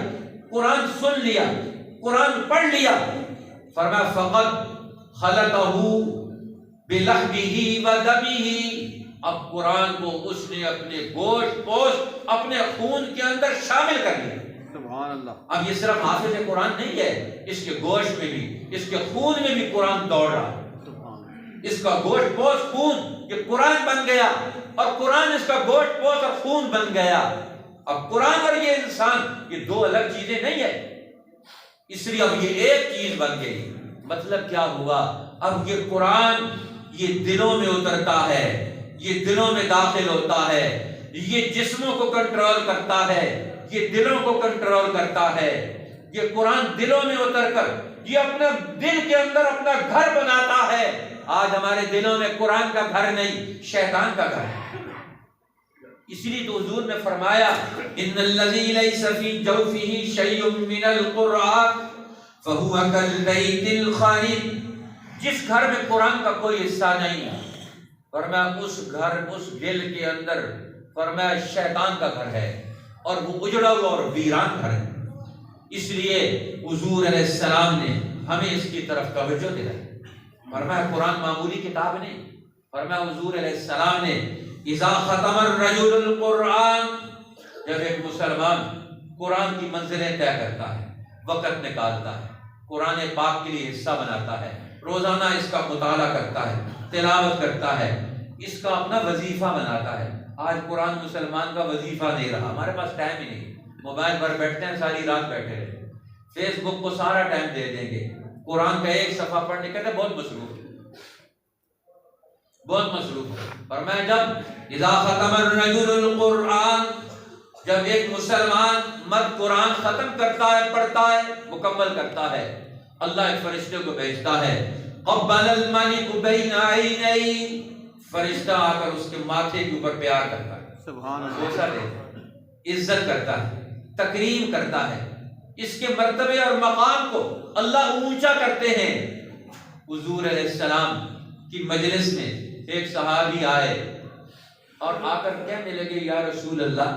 قرآن سن لیا، قرآن پڑھ لیا، فرمایا فقد خلطہ بلحمہ ودمہ. اب قرآن کو اس نے اپنے گوشت پوشت اپنے خون کے اندر شامل کر لیا. سبحان اللہ. اب یہ صرف حافظ قرآن نہیں ہے، اس کے گوشت میں بھی، اس کے خون میں بھی قرآن دوڑ رہا ہے. اس کا گوشت پوش خون یہ قرآن بن گیا، اور قرآن اس کا گوشت پوش اور خون بن گیا. اب قرآن اور یہ انسان یہ دو الگ چیزیں نہیں ہے، اس لیے اب یہ ایک چیز بن گئی. مطلب کیا ہوا؟ اب یہ قرآن یہ دلوں میں اترتا ہے، یہ دلوں میں داخل ہوتا ہے، یہ جسموں کو کنٹرول کرتا ہے، یہ دلوں کو کنٹرول کرتا ہے. یہ قرآن دلوں میں اتر کر یہ اپنے دل کے اندر اپنا گھر بناتا ہے. آج ہمارے دلوں میں قرآن کا گھر نہیں، شیطان کا گھر ہے. اس لیے تو حضور نے فرمایا ان الذی لیس فی جوفہ شیء من القرآن فہو کالبیت الخارب. جس گھر میں قرآن کا کوئی حصہ نہیں ہے، فرمایا اس گھر، اس دل کے اندر فرمایا شیطان کا گھر ہے، اور وہ اجڑا ہوا اور ویران گھر ہے. اس لیے حضور علیہ السلام نے ہمیں اس کی طرف توجہ دلائی. فرمایا قرآن معمولی کتاب نہیں. فرمایا حضور علیہ السلام نے اذا ختم الرجل القرآن، جب ایک مسلمان قرآن کی منزلیں طے کرتا ہے، وقت نکالتا ہے، قرآن پاک کے لیے حصہ بناتا ہے، روزانہ اس کا مطالعہ کرتا ہے، تلاوت کرتا ہے، اس کا اپنا وظیفہ بناتا ہے. آج قرآن مسلمان کا وظیفہ نہیں رہا. ہمارے پاس ٹائم ہی نہیں، موبائل پر بیٹھتے ہیں، ساری رات بیٹھے رہے، فیس بک کو سارا ٹائم دے دیں گے. قرآن کا ایک صفحہ پڑھنے کہتے ہیں بہت مصروف، بہت مصروف. اور میں جب اذا ختم الرجل القرآن، جب ایک مسلمان مرد قرآن ختم کرتا ہے، پڑھتا ہے، مکمل کرتا ہے، اللہ ایک فرشتے کو بھیجتا ہے. قبل الملک بین عینی، فرشتہ آ کر اس کے ماتھے کے اوپر پیار کرتا ہے، سبحان اللہ، بوسہ دیتا ہے، عزت کرتا ہے، تکریم کرتا ہے. اس کے مرتبے اور مقام کو اللہ اونچا کرتے ہیں. حضور علیہ السلام کی مجلس میں ایک صحابی آئے اور آ کر کہنے لگے یا رسول اللہ،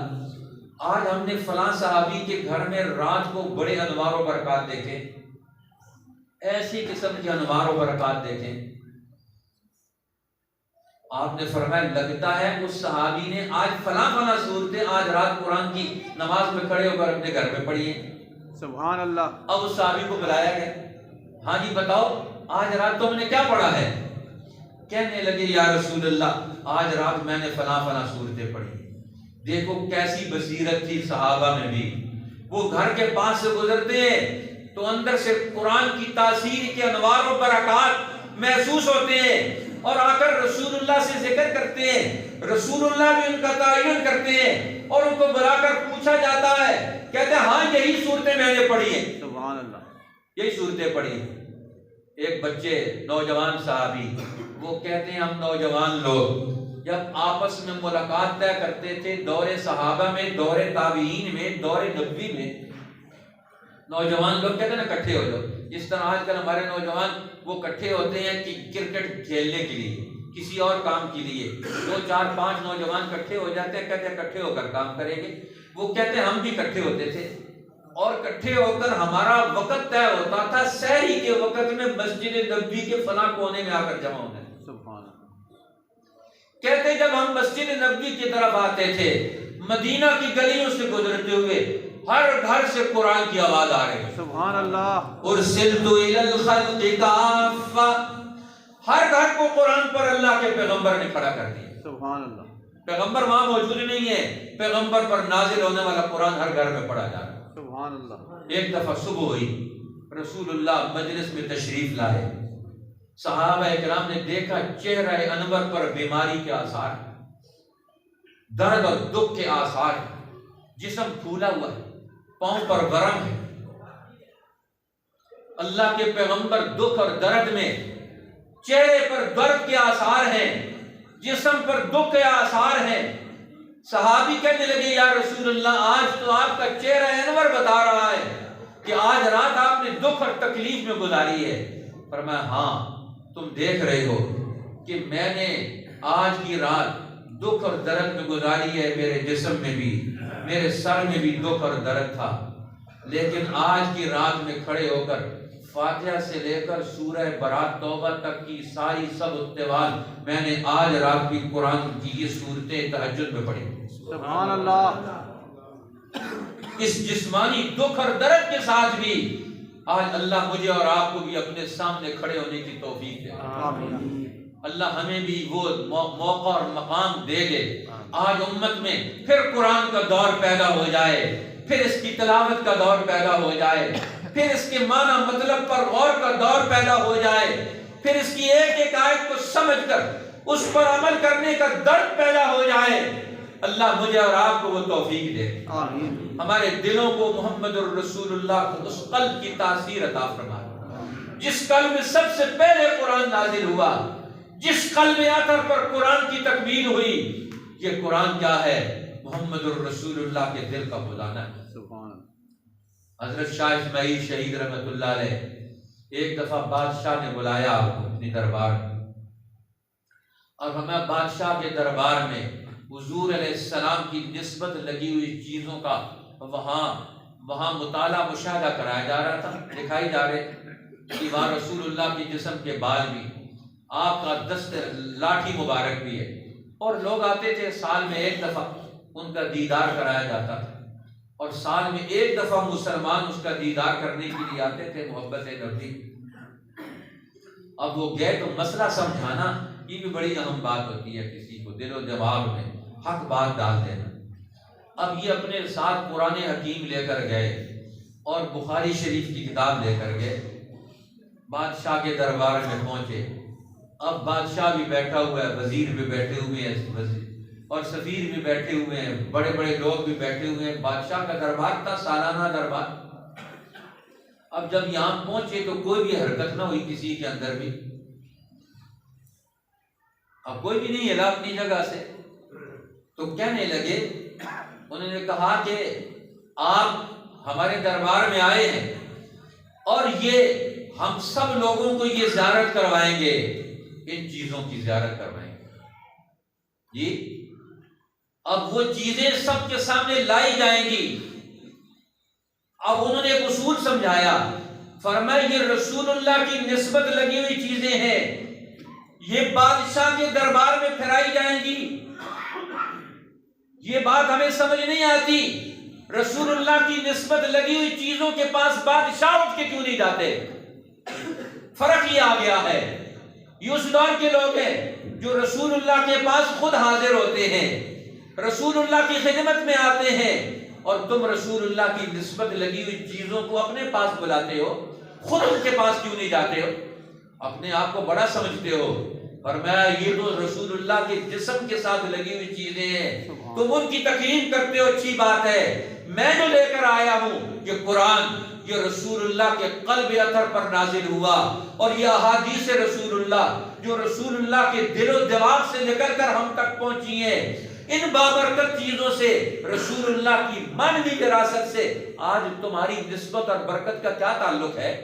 آج ہم نے فلاں صحابی کے گھر میں رات کو بڑے انوار و برکات دیکھے، ایسی قسم کے انوار و برکات دیکھے. آپ نے فرمایا لگتا ہے اس صحابی نے آج فلاں فلاں صورتیں آج رات قرآن کی نماز میں کھڑے ہو کر اپنے گھر میں پڑھی ہیں. سبحان اللہ. اب اس صحابی کو بلایا گیا، ہاں جی بتاؤ آج رات تو ہم نے کیا پڑھا ہے؟ کہنے لگے یا رسول اللہ آج رات میں نے فلاں فلاں صورتیں پڑھی. دیکھو کیسی بصیرت تھی صحابہ میں بھی. وہ گھر کے پاس سے گزرتے ہیں تو اندر سے قرآن کی تاثیر کے انوار و برکات محسوس ہوتے ہیں، اور آ کر رسول اللہ سے ذکر کرتے ہیں. رسول اللہ بھی ان کا تعین کرتے ہیں اور ان کو بلا کر پوچھا جاتا ہے، کہتے ہیں ہاں یہی صورتیں میں نے پڑھی ہیں، سبحان اللہ، یہی صورتیں پڑھی ہیں. ایک بچے نوجوان صحابی وہ کہتے ہیں ہم نوجوان لوگ جب آپس میں ملاقات طے کرتے تھے دور صحابہ میں، دور تابعین میں، دور نبوی میں، نوجوان لوگ کہتے ہیں نا کٹھے ہو جاؤ. جس طرح آج کل ہمارے نوجوان وہ کٹھے ہوتے ہیں کہ کرکٹ کھیلنے کے لیے، کسی اور کام کے لیے، 2 4 5 نوجوان کٹھے ہو جاتے ہیں، کہتے ہیں کٹھے ہو کر کام کریں گے. وہ کہتے ہیں ہم بھی کٹھے ہوتے تھے اور کٹھے ہو کر ہمارا وقت طے ہوتا تھا سحری کے وقت میں مسجد نبوی کے فلاں کونے میں آ کر جمع ہونے. سبحان اللہ. کہتے جب ہم مسجد نبوی کی طرف آتے تھے مدینہ کی گلیوں سے گزرتے ہوئے ہر گھر سے قرآن کی آواز آ رہی ہے. سبحان اللہ. ارسلت الی الخلق کافہ، ہر گھر کو قرآن پر اللہ کے پیغمبر نے کھڑا کر دیا. سبحان اللہ. پیغمبر وہاں موجود نہیں ہے، پیغمبر پر نازل ہونے والا قرآن ہر گھر میں پڑھا جا رہا ہے. سبحان اللہ. ایک دفعہ صبح ہوئی، رسول اللہ مجلس میں تشریف لائے. صحابہ اکرام نے دیکھا چہرہ انور پر بیماری کے آثار، درد اور دکھ کے آثار، جسم پھولا ہوا ہے، پاؤں پر ورم ہے. اللہ کے پیغمبر دکھ اور درد میں، چہرے پر درد کے آثار ہیں، جسم پر دکھ کے آثار ہیں. صحابی کہنے لگے یا رسول اللہ آج تو آپ کا چہرہ انور بتا رہا ہے کہ آج رات آپ نے دکھ اور تکلیف میں گزاری ہے. فرمایا ہاں تم دیکھ رہے ہو کہ میں نے آج کی رات دکھ اور درد میں گزاری ہے. میرے جسم میں بھی، میرے سر میں بھی دکھ اور درد تھا، لیکن آج کی رات میں کھڑے ہو کر فاتحہ سے لے کر سورہ برات توبہ تک کی ساری سب التوال میں نے آج رات کی قرآن کی یہ صورتیں تہجد میں پڑھی. سبحان اللہ. اس جسمانی دکھ اور درد کے ساتھ بھی آج اللہ مجھے اور آپ کو بھی اپنے سامنے کھڑے ہونے کی توفیق دے. اللہ ہمیں بھی وہ موقع اور مقام دے دے. آج امت میں پھر قرآن کا دور پیدا ہو جائے, پھر اس کی تلاوت کا دور پیدا ہو جائے, پھر اس کے معنی مطلب پر غور کا دور پیدا ہو جائے, پھر اس کی ایک ایک آیت کو سمجھ کر اس پر عمل کرنے کا درد پیدا ہو جائے. اللہ مجھے اور آپ کو وہ توفیق دے. ہمارے دلوں کو محمد الرسول اللہ کو اس قلب کی تاثیر عطا فرمائے جس قلب میں سب سے پہلے قرآن نازل ہوا, جس قلب اطہر پر قرآن کی تکمیل ہوئی. یہ قرآن کیا ہے؟ محمد الرسول اللہ کے دل کا بلانا ہے. حضرت شاہ اسماعیل شہید رحمت اللہ علیہ ایک دفعہ بادشاہ نے بلایا اپنی دربار میں, اور ہمیں بادشاہ کے دربار میں حضور علیہ السلام کی نسبت لگی ہوئی چیزوں کا وہاں مطالعہ مشاہدہ کرایا جا رہا تھا. دکھائی جا رہے کہ وہاں رسول اللہ کے جسم کے بال بھی, آپ کا دست لاٹھی مبارک بھی ہے, اور لوگ آتے تھے سال میں ایک دفعہ ان کا دیدار کرایا جاتا تھا, اور سال میں ایک دفعہ مسلمان اس کا دیدار کرنے کے لیے آتے تھے محبت نبی. اب وہ گئے تو مسئلہ سمجھانا یہ بھی بڑی اہم بات ہوتی ہے, کسی کو دل و دماغ میں حق بات ڈال دینا. اب یہ اپنے ساتھ قرآن حکیم لے کر گئے اور بخاری شریف کی کتاب لے کر گئے, بادشاہ کے دربار میں پہنچے. اب بادشاہ بھی بیٹھا ہوا ہے, وزیر بھی بیٹھے ہوئے ہیں, اور سفیر بھی بیٹھے ہوئے ہیں, بڑے بڑے لوگ بھی بیٹھے ہوئے ہیں. بادشاہ کا دربار تھا, سالانہ دربار. اب جب یہاں پہنچے تو کوئی بھی حرکت نہ ہوئی کسی کے اندر بھی. اب کوئی بھی نہیں ہلا اپنی جگہ سے. تو کہنے لگے, انہوں نے کہا کہ آپ ہمارے دربار میں آئے ہیں اور یہ ہم سب لوگوں کو یہ زیارت کروائیں گے, ان چیزوں کی زیارت کروائیں گے. جی اب وہ چیزیں سب کے سامنے لائی جائیں گی. اب انہوں نے ایک اصول سمجھایا, فرمایا یہ رسول اللہ کی نسبت لگی ہوئی چیزیں ہیں, یہ بادشاہ کے دربار میں پھیلائی جائیں گی. یہ بات ہمیں سمجھ نہیں آتی, رسول اللہ کی نسبت لگی ہوئی چیزوں کے پاس بادشاہ اٹھ کے کیوں نہیں جاتے؟ فرق یہ آ گیا ہے. یہ اس دور کے لوگ ہیں جو رسول اللہ کے پاس خود حاضر ہوتے ہیں, رسول اللہ کی خدمت میں آتے ہیں, اور تم رسول اللہ کی نسبت لگی ہوئی چیزوں کو اپنے پاس بلاتے ہو, خود ان کے پاس کیوں نہیں جاتے ہو؟ اپنے آپ کو بڑا سمجھتے ہو. فرمایا یہ تو رسول اللہ کے جسم کے ساتھ لگی ہوئی چیزیں ہیں, تم ان کی تکریم کرتے ہو, اچھی بات ہے. میں جو لے کر آیا ہوں یہ قرآن, یہ رسول اللہ کے قلب اطہر پر نازل ہوا, اور یہ احادیث رسول اللہ جو رسول اللہ کے دل و دماغ سے نکل کر ہم تک پہنچی ہیں, ان بابرکت چیزوں سے, رسول اللہ کی معنوی وراثت سے آج تمہاری نسبت اور برکت کا کیا تعلق ہے؟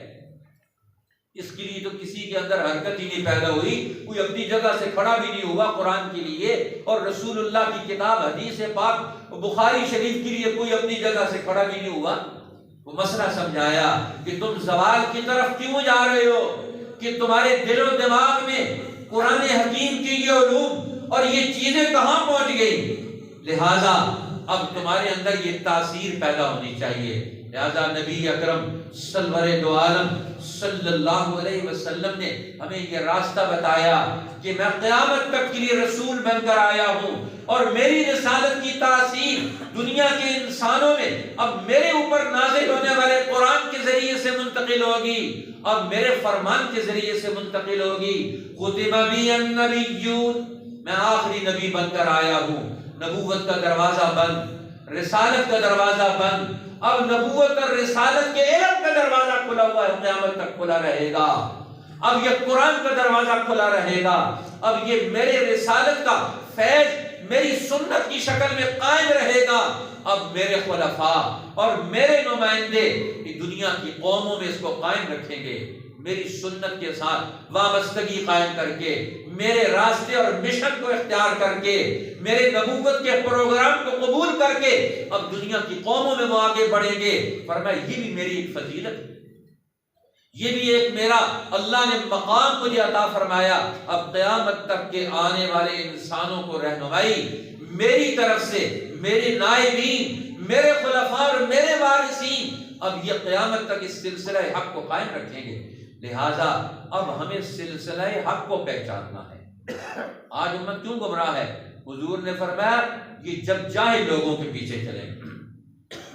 اس کے لیے تو کسی کے اندر حرکت ہی نہیں پیدا ہوئی, کوئی اپنی جگہ سے کھڑا بھی نہیں ہوا قرآن کے لیے, اور رسول اللہ کی کتاب حدیث پاک بخاری شریف کے لیے کوئی اپنی جگہ سے کھڑا بھی نہیں ہوا. وہ مسئلہ سمجھایا کہ تم زوال کی طرف کیوں جا رہے ہو, کہ تمہارے دل و دماغ میں قرآن حکیم کی یہ علوم اور یہ چیزیں کہاں پہنچ گئی. لہذا اب تمہارے اندر یہ تاثیر پیدا ہونی چاہیے. لہذا نبی اکرم سرور دو عالم صلی اللہ علیہ وسلم نے ہمیں یہ راستہ بتایا کہ میں قیامت تک کے لیے رسول بن کر آیا ہوں, اور میری رسالت کی تاثیر دنیا کے انسانوں میں اب میرے اوپر نازل ہونے والے قرآن کے ذریعے سے منتقل ہوگی, اب میرے فرمان کے ذریعے سے منتقل ہوگی. ختم بی النبیون, میں آخری نبی بن کر آیا ہوں. نبوت کا دروازہ بند, رسالت کا دروازہ بند, اب نبوت اور رسالت کے علم کا دروازہ کھلا ہوا ہے, قیامت تک کھلا رہے گا. اب یہ قرآن کا دروازہ کھلا رہے گا, اب یہ میرے رسالت کا فیض میری سنت کی شکل میں قائم رہے گا. اب میرے خلفاء اور میرے نمائندے دنیا کی قوموں میں اس کو قائم رکھیں گے, میری سنت کے ساتھ وابستگی قائم کر کے, میرے راستے اور مشن کو اختیار کر کے, میرے نبوت کے پروگرام کو قبول کر کے اب دنیا کی قوموں میں وہ آگے بڑھیں گے. فرمایا یہ بھی میری ایک فضیلت, یہ بھی ایک میرا اللہ نے مقام مجھے عطا فرمایا. اب قیامت تک کے آنے والے انسانوں کو رہنمائی میری طرف سے, میرے نائبین میرے خلفاء اور میرے وارثین اب یہ قیامت تک اس سلسلہ حق کو قائم رکھیں گے، لہذا اب ہمیں سلسلہ حق کو پہچاننا ہے۔ آج امت کیوں گمراہ ہے؟ حضور نے فرمایا یہ جب جاہل لوگوں کے پیچھے چلیں گے،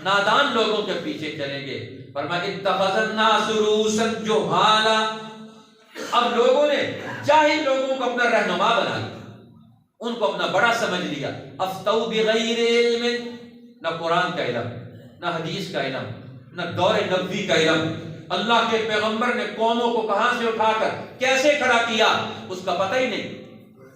نادان لوگوں کے پیچھے چلیں گے۔ فرمایا اتخذ الناس رؤوسا جہالا، اب لوگوں نے جاہل لوگوں کو اپنا رہنما بنا لیا، ان کو اپنا بڑا سمجھ لیا۔ افتوا بغیر علم، نہ قرآن کا علم، نہ حدیث کا علم، نہ دور نبوی کا علم، اللہ کے پیغمبر نے قوموں کو کہاں سے اٹھا کر کیسے کھڑا کیا اس کا پتہ ہی نہیں۔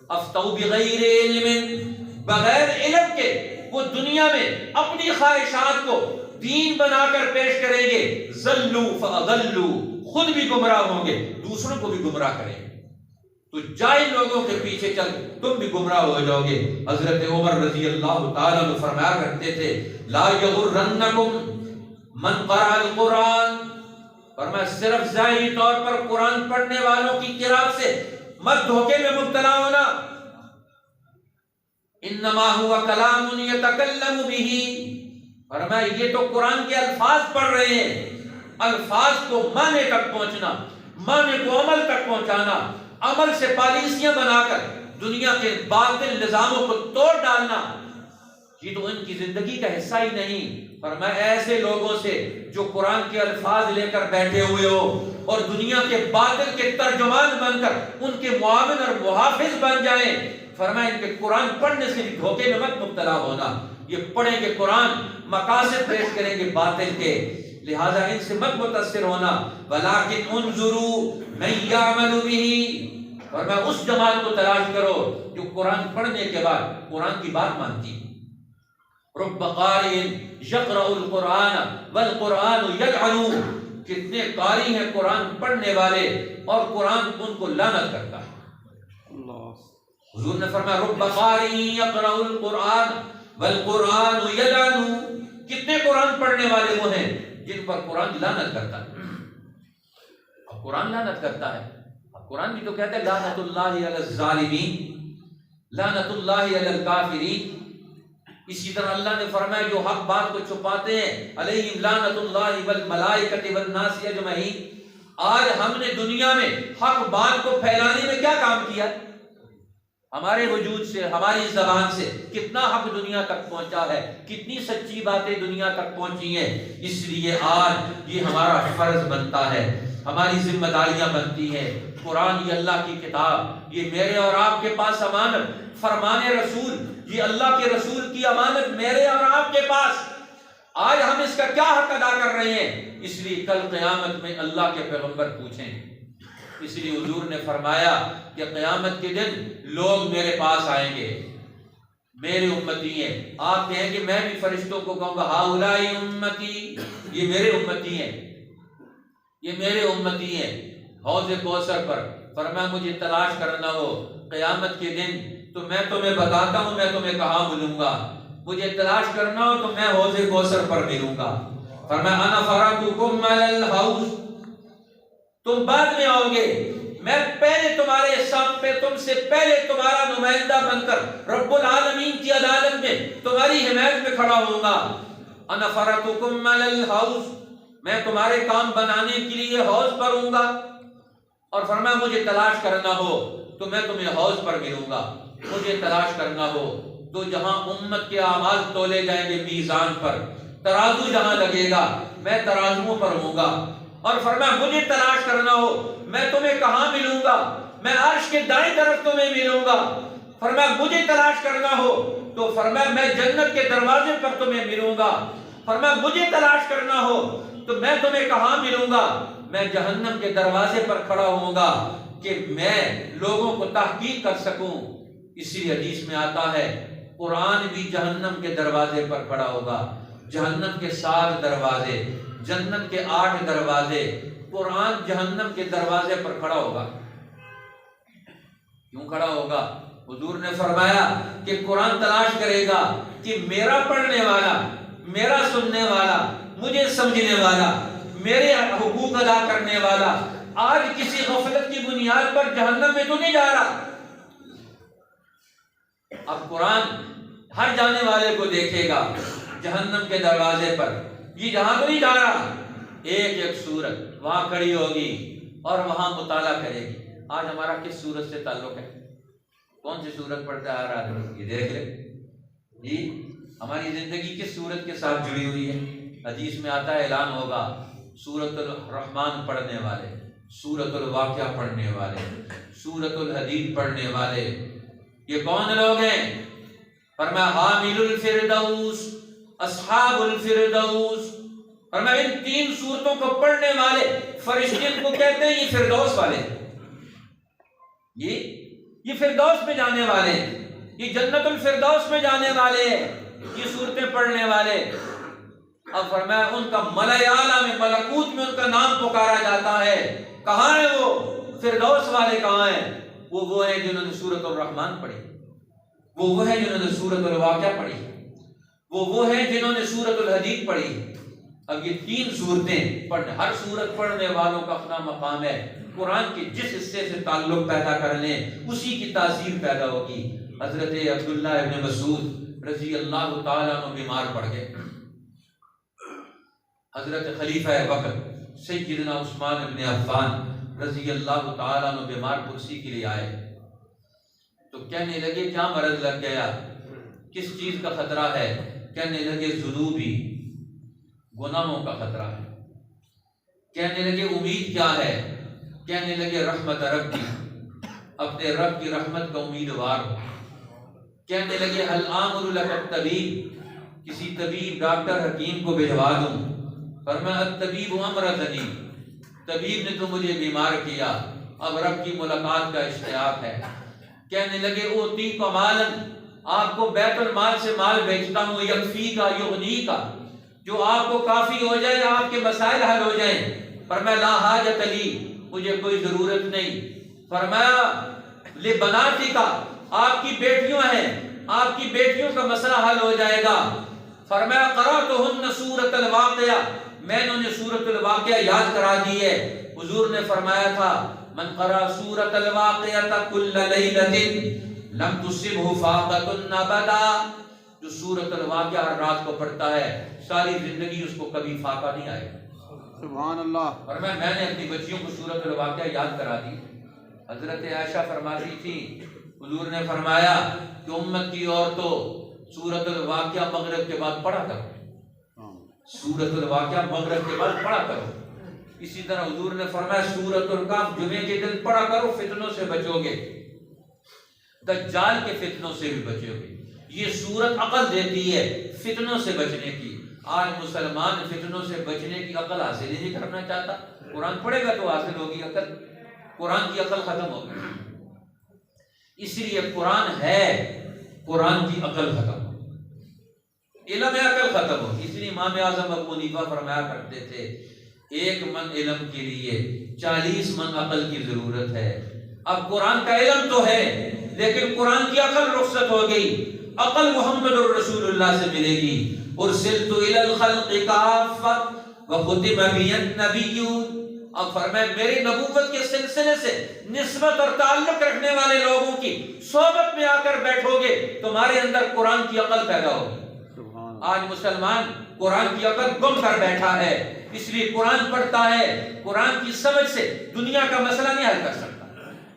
افتوا بغیر علم، بغیر علم کے وہ دنیا میں اپنی خواہشات کو دین بنا کر پیش کریں گے۔ ضلوا فاضلوا، خود بھی گمراہ ہوں گے، دوسروں کو بھی گمراہ کریں گے۔ تو جاہل لوگوں کے پیچھے چل تم بھی گمراہ ہو جاؤ گے۔ حضرت عمر رضی اللہ تعالیٰ عنہ فرمایا کرتے تھے لا یغرنکم من قرأ القرآن، فرمایا صرف ظاہری طور پر قرآن پڑھنے والوں کی قرأت سے مت دھوکے میں مبتلا ہونا۔ انما هو کلام یتکلم به، فرمایا یہ تو قرآن کے الفاظ پڑھ رہے ہیں، الفاظ کو معنی تک پہنچنا، معنی کو عمل تک پہنچانا، عمل سے پالیسیاں بنا کر دنیا کے باطل نظاموں کو توڑ ڈالنا، یہ تو ان کی زندگی کا حصہ ہی نہیں۔ فرمایا ایسے لوگوں سے جو قرآن کے الفاظ لے کر بیٹھے ہوئے ہو اور دنیا کے باطل کے ترجمان بن کر ان کے معاون اور محافظ بن جائیں، فرمایا ان کے قرآن پڑھنے سے بھی دھوکے میں مت مبتلا ہونا۔ یہ پڑھیں گے قرآن، مقاصد پیش کریں گے باطل کے، لہذا ان سے مت متاثر ہونا۔ وَلَٰكِنْ انظُرُوا مَن يَعْمَلُ بِهِ، فرمایا اس جماعت کو تلاش کرو جو قرآن پڑھنے کے بعد قرآن کی بات مانتی۔ رب قارئ یقرأ القرآن والقرآن یلعنہ، کتنے قاری ہیں قرآن پڑھنے والے اور قرآن ان کو لعنت کرتا ہے۔ حضور نے فرمایا رب قارئ یقرأ القرآن والقرآن یلعنہ، کتنے قرآن پڑھنے والے وہ ہیں جن پر قرآن لعنت کرتا ہے۔ اب قرآن لعنت کرتا ہے، اب قرآن بھی تو کہتا ہے لعنت اللہ علی الظالمین، لعنت اللہ علی الکافرین۔ اسی طرح اللہ نے فرمایا جو حق بات کو چھپاتے ہیں علیہم لعنت اللہ والملائکۃ والناس اجمعین۔ آج ہم نے دنیا میں حق بات کو پھیلانے میں کیا کام کیا؟ ہمارے وجود سے، ہماری زبان سے کتنا حق دنیا تک پہنچا ہے، کتنی سچی باتیں دنیا تک پہنچی ہیں۔ اس لیے آج یہ ہمارا فرض بنتا ہے، ہماری ذمہ داریاں بنتی ہیں۔ قرآن یہ اللہ کی کتاب، یہ میرے اور آپ کے پاس امانت، فرمان رسول یہ اللہ کے رسول کی امانت میرے اور آپ کے پاس، آج ہم اس کا کیا حق ادا کر رہے ہیں؟ اس لیے کل قیامت میں اللہ کے پیغمبر پوچھیں۔ اس لیے حضور نے فرمایا کہ قیامت کے دن لوگ میرے پاس آئیں گے، میرے امتی ہیں۔ آپ کہیں کہ میں بھی فرشتوں کو کہوں گا ہؤلاء امتی، یہ میرے امتی ہیں، یہ میرے امتی ہیں۔ حوض کوثر پر فرمایا مجھے تلاش کرنا ہو قیامت کے دن تو میں تمہیں بتاتا ہوں میں تمہیں کہاں ملوں گا، مجھے تلاش کرنا ہو تو میں حوض کوثر پر ملوں گا۔ فرمایا انا فرقکم علی الحوض، تم بعد میں آؤ گے، میں پہلے تمہارے سامنے، تم سے پہلے تمہارا نمائندہ بن کر رب العالمین کی عدالت میں تمہاری حمایت میں کھڑا ہوں گا۔ انا فرقکم علی الحوض، میں تمہارے کام بنانے کے لیے حوض پر ہوں گا۔ اور فرمایا مجھے تلاش کرنا ہو تو میں تمہیں حوض پر ملوں گا، مجھے تلاش کرنا ہو تو جہاں امت کے اعمال تولے جائیں گے میزان پر، ترازو جہاں لگے گا میں ترازوؤں پر ہوں گا۔ اور فرمایا مجھے تلاش کرنا ہو میں تمہیں کہاں ملوں گا، میں عرش کے دائیں طرف تمہیں ملوں گا۔ فرمایا مجھے تلاش کرنا ہو تو فرمایا میں جنت کے دروازے پر تمہیں ملوں گا۔ فرمایا مجھے تلاش کرنا ہو تو میں تمہیں کہاں ملوں گا، میں جہنم کے دروازے پر کھڑا ہوں گا کہ میں لوگوں کو تحقیق کر سکوں۔ اسی حدیث میں آتا ہے قرآن بھی جہنم کے دروازے پر کھڑا ہوگا، جہنم کے 7 دروازے، جنت کے 8 دروازے، قرآن جہنم کے دروازے پر کھڑا ہوگا۔ کیوں کھڑا ہوگا؟ حضور نے فرمایا کہ قرآن تلاش کرے گا کہ میرا پڑھنے والا، میرا سننے والا، مجھے سمجھنے والا، میرے حقوق ادا کرنے والا آج کسی غفلت کی بنیاد پر جہنم میں تو نہیں جا رہا۔ اب قرآن ہر جانے والے کو دیکھے گا، جہنم کے دروازے پر، یہ جہاں تو نہیں جا رہا، ایک ایک سورت وہاں کھڑی ہوگی اور وہاں مطالعہ کرے گی۔ آج ہمارا کس سورت سے تعلق ہے؟ کون سی سورت پڑھتا ہے ہر آدمی؟ یہ دیکھ لے جی، ہماری زندگی کس سورت کے ساتھ جڑی ہوئی ہے؟ حدیث میں آتا ہے، اعلان ہوگا سورت الرحمن پڑھنے والے، سورت الواقعہ پڑھنے والے، سورت الحدید پڑھنے والے، یہ کون لوگ ہیں؟ فرمایا حامل الفردوس، اصحاب الفردوس۔ فرمایا ان تین سورتوں کو پڑھنے والے فرشتے کو کہتے ہیں یہ فردوس والے، یہ فردوس میں جانے والے، یہ جنت الفردوس میں جانے والے، یہ صورتیں پڑھنے والے۔ اب فرمایا ان کا ملائے اعلیٰ میں، ملکوت میں ان کا نام پکارا جاتا ہے۔ کہاں ہیں وہ فردوس والے؟ کہاں ہیں وہ ہیں جنہوں نے سورت الرحمن پڑھی، وہ ہیں جنہوں نے سورت الواقعہ پڑھی، وہ ہیں جنہوں نے سورت الحدید پڑھی۔ اب یہ تین صورتیں پڑھنے، ہر صورت پڑھنے والوں کا اپنا مقام ہے۔ قرآن کے جس حصے سے تعلق پیدا کر لیں اسی کی تاثیر پیدا ہوگی۔ حضرت عبداللہ ابن مسعود رضی اللہ تعالیٰ عنہ بیمار پڑ گئے۔ حضرت خلیفہ وقت سیدنا عثمان ابن عفان رضی اللہ تعالیٰ عنہ بیمار کرسی کے لیے آئے تو کہنے لگے کیا مرض لگ گیا، کس چیز کا خطرہ ہے؟ کہنے لگے ذنوبی، گناہوں کا خطرہ ہے۔ کہنے لگے امید کیا ہے؟ کہنے لگے رحمت ربی، اپنے رب کی رحمت کا امیدوار ہو۔ کہنے لگے هل آمر لک الطبیب، کسی طبیب ڈاکٹر حکیم کو بھجوا دوں؟ فرمایا الطبیب امرضنی، طبیب نے تو مجھے بیمار کیا، اب رب کی ملاقات کا اشتیاق ہے۔ کہنے لگے اوتیک مالا، آپ کو بیت المال سے مال بیچتا ہوں، یکفی کا یغنی کا، جو آپ کو کافی ہو جائے، آپ کے مسائل حل ہو جائیں۔ فرمایا لا حاجت لی، مجھے کوئی ضرورت نہیں۔ فرمایا لبناتی کا، آپ کی بیٹیوں ہیں، آپ کی بیٹیوں کا مسئلہ حل ہو جائے گا۔ فرمایا قرأتہن سورۃ الواقعہ، میں نے انہیں سورۃ الواقعہ یاد کرا دی ہے۔ حضور نے فرمایا تھا من قرأ سورۃ الواقعہ کل لیلۃ لم تصبہ فاقۃ ابدا، جو سورۃ الواقعہ ہر رات کو پڑھتا ہے ساری زندگی اس کو کبھی فاقہ نہیں آئے گا۔ سبحان اللہ۔ اور میں نے اپنی بچیوں کو سورۃ الواقعہ یاد کرا دی۔ حضرت عائشہ فرماتی تھی حضور نے فرمایا کہ امت کی عورتوں سورۃ الواقعہ مغرب کے بعد پڑھا کرو، سورۃ الواقعہ مغرب کے بعد پڑھا کرو۔ اسی طرح حضور نے فرمایا سورۃ الکہف جمعے کے دن پڑھا کرو، فتنوں سے بچو گے، دجال کے فتنوں سے بھی بچو گے۔ یہ سورت عقل دیتی ہے فتنوں سے بچنے کی۔ آج مسلمان فتنوں سے بچنے کی عقل حاصل ہی نہیں کرنا چاہتا۔ قرآن پڑھے گا تو حاصل ہوگی عقل، قرآن کی عقل ختم ہوگی۔ اس لیے قرآن ہے، قرآن کی عقل ختم ہو، علم ہے عقل ختم ہو۔ اس لیے امام اعظم ابو حنیفہ فرمایا کرتے تھے ایک من علم کے لیے 40 من عقل کی ضرورت ہے۔ اب قرآن کا علم تو ہے لیکن قرآن کی عقل رخصت ہو گئی، عقل محمد الرسول اللہ سے ملے گی۔ ارسلت الی الخلق کافۃ وختم بی النبیون، اب فرمائے میری نبوت کے سلسلے سے نسبت اور تعلق رکھنے والے لوگوں کی صحبت میں آ کر بیٹھو گے تمہارے اندر قرآن کی عقل پیدا ہوگی۔ آج مسلمان قرآن کی عقل گم کر بیٹھا ہے، اس لیے قرآن پڑھتا ہے، قرآن کی سمجھ سے دنیا کا مسئلہ نہیں حل کر سکتا۔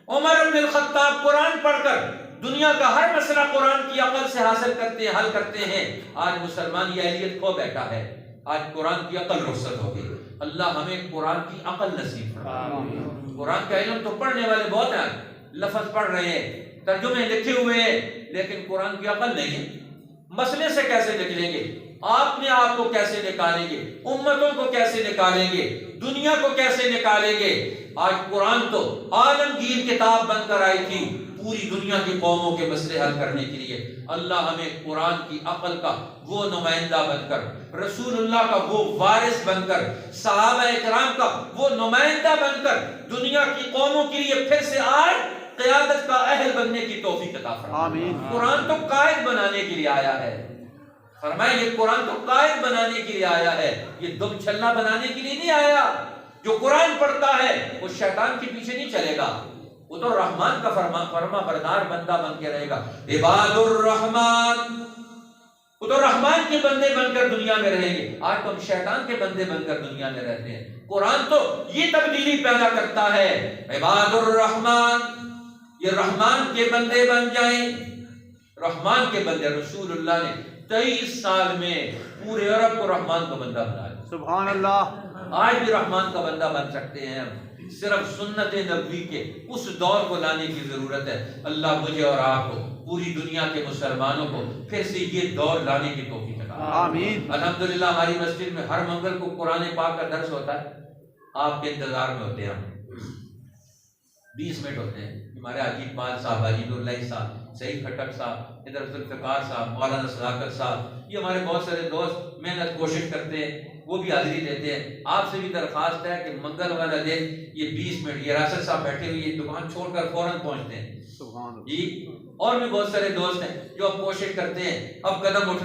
عمر بن الخطاب قرآن پڑھ کر دنیا کا ہر مسئلہ قرآن کی عقل سے حاصل کرتے ہیں، حل کرتے ہیں۔ آج مسلمان یہ اہلیت کھو بیٹھا ہے، آج قرآن کی عقل رخصت ہو گئی۔ اللہ ہمیں قرآن کی عقل نصیب فرمائے۔ قرآن کا علم تو پڑھنے والے بہت ہیں، لفظ پڑھ رہے ہیں، ترجمے لکھے ہوئے ہیں، لیکن قرآن کی عقل نہیں ہے۔ مسئلے سے کیسے نکلیں گے؟ آپ نے آپ کو کیسے نکالیں گے؟ امتوں کو کیسے نکالیں گے؟ دنیا کو کیسے نکالیں گے؟ آج قرآن تو عالمگیر کتاب بن کر آئی تھی پوری دنیا کی قوموں کے مسئلے حل کرنے کے لیے۔ اللہ ہمیں قرآن کی عقل کا وہ نمائندہ بن کر، رسول اللہ کا وہ وارث بن کر، صحابہ اکرام کا وہ نمائندہ بن کر دنیا کی قوموں کے لیے پھر سے آج قیادت کا اہل بننے کی توفیق عطا فرمائے۔ آمین۔ قرآن تو قائد بنانے کے لیے آیا ہے، فرمائے یہ قرآن تو قائد بنانے کے لیے آیا ہے، یہ دم چھلنا بنانے کے لیے نہیں آیا۔ جو قرآن پڑھتا ہے وہ شیطان کے پیچھے نہیں چلے گا، وہ تو رحمان کا فرما بردار بندہ بن کے رہے گا۔ عباد الرحمن وہ تو رحمان کے بندے بن کر دنیا میں رہیں گے، آج تو ہم شیطان کے بندے بن کر دنیا میں رہتے ہیں۔ قرآن تو یہ تبدیلی پیدا کرتا ہے، عباد الرحمان، یہ رحمان کے بندے بن جائیں، رحمان کے بندے۔ رسول اللہ نے 23 سال میں پورے عرب کو رحمان کا بندہ بنایا۔ سبحان اللہ۔ آج بھی رحمان کا بندہ بن سکتے ہیں ہم، صرف سنت نبوی کے اس دور کو لانے کی ضرورت ہے۔ اللہ مجھے اور آپ کو، پوری دنیا کے مسلمانوں کو پھر سے یہ دور لانے کی توفیق عطا فرمائے۔ آمین۔ الحمدللہ ہماری مسجد میں ہر منگل کو قرآن پاک کا درس ہوتا ہے، آپ کے انتظار میں ہوتے ہیں ہم، 20 منٹ ہوتے ہیں۔ ہمارے عجیب پال صاحب، عجیب اللہ صاحب، سعید کھٹک صاحب، ادھر ذوالفقار صاحب، مولانا صداقت صاحب، یہ ہمارے بہت سارے دوست محنت کوشش کرتے ہیں، وہ بھی حاضری دیتے ہیں۔ آپ سے بھی درخواست ہے کہ منگل والا دن یہ 20 منٹ، یہ راسد صاحب بیٹھے ہوئے یہ دکان چھوڑ کر فوراً پہنچتے ہیں سبحان اللہ۔ جی، اور بھی بہت سارے دوست ہیں جو اب کوشش کرتے ہیں، اب قدم اٹھنے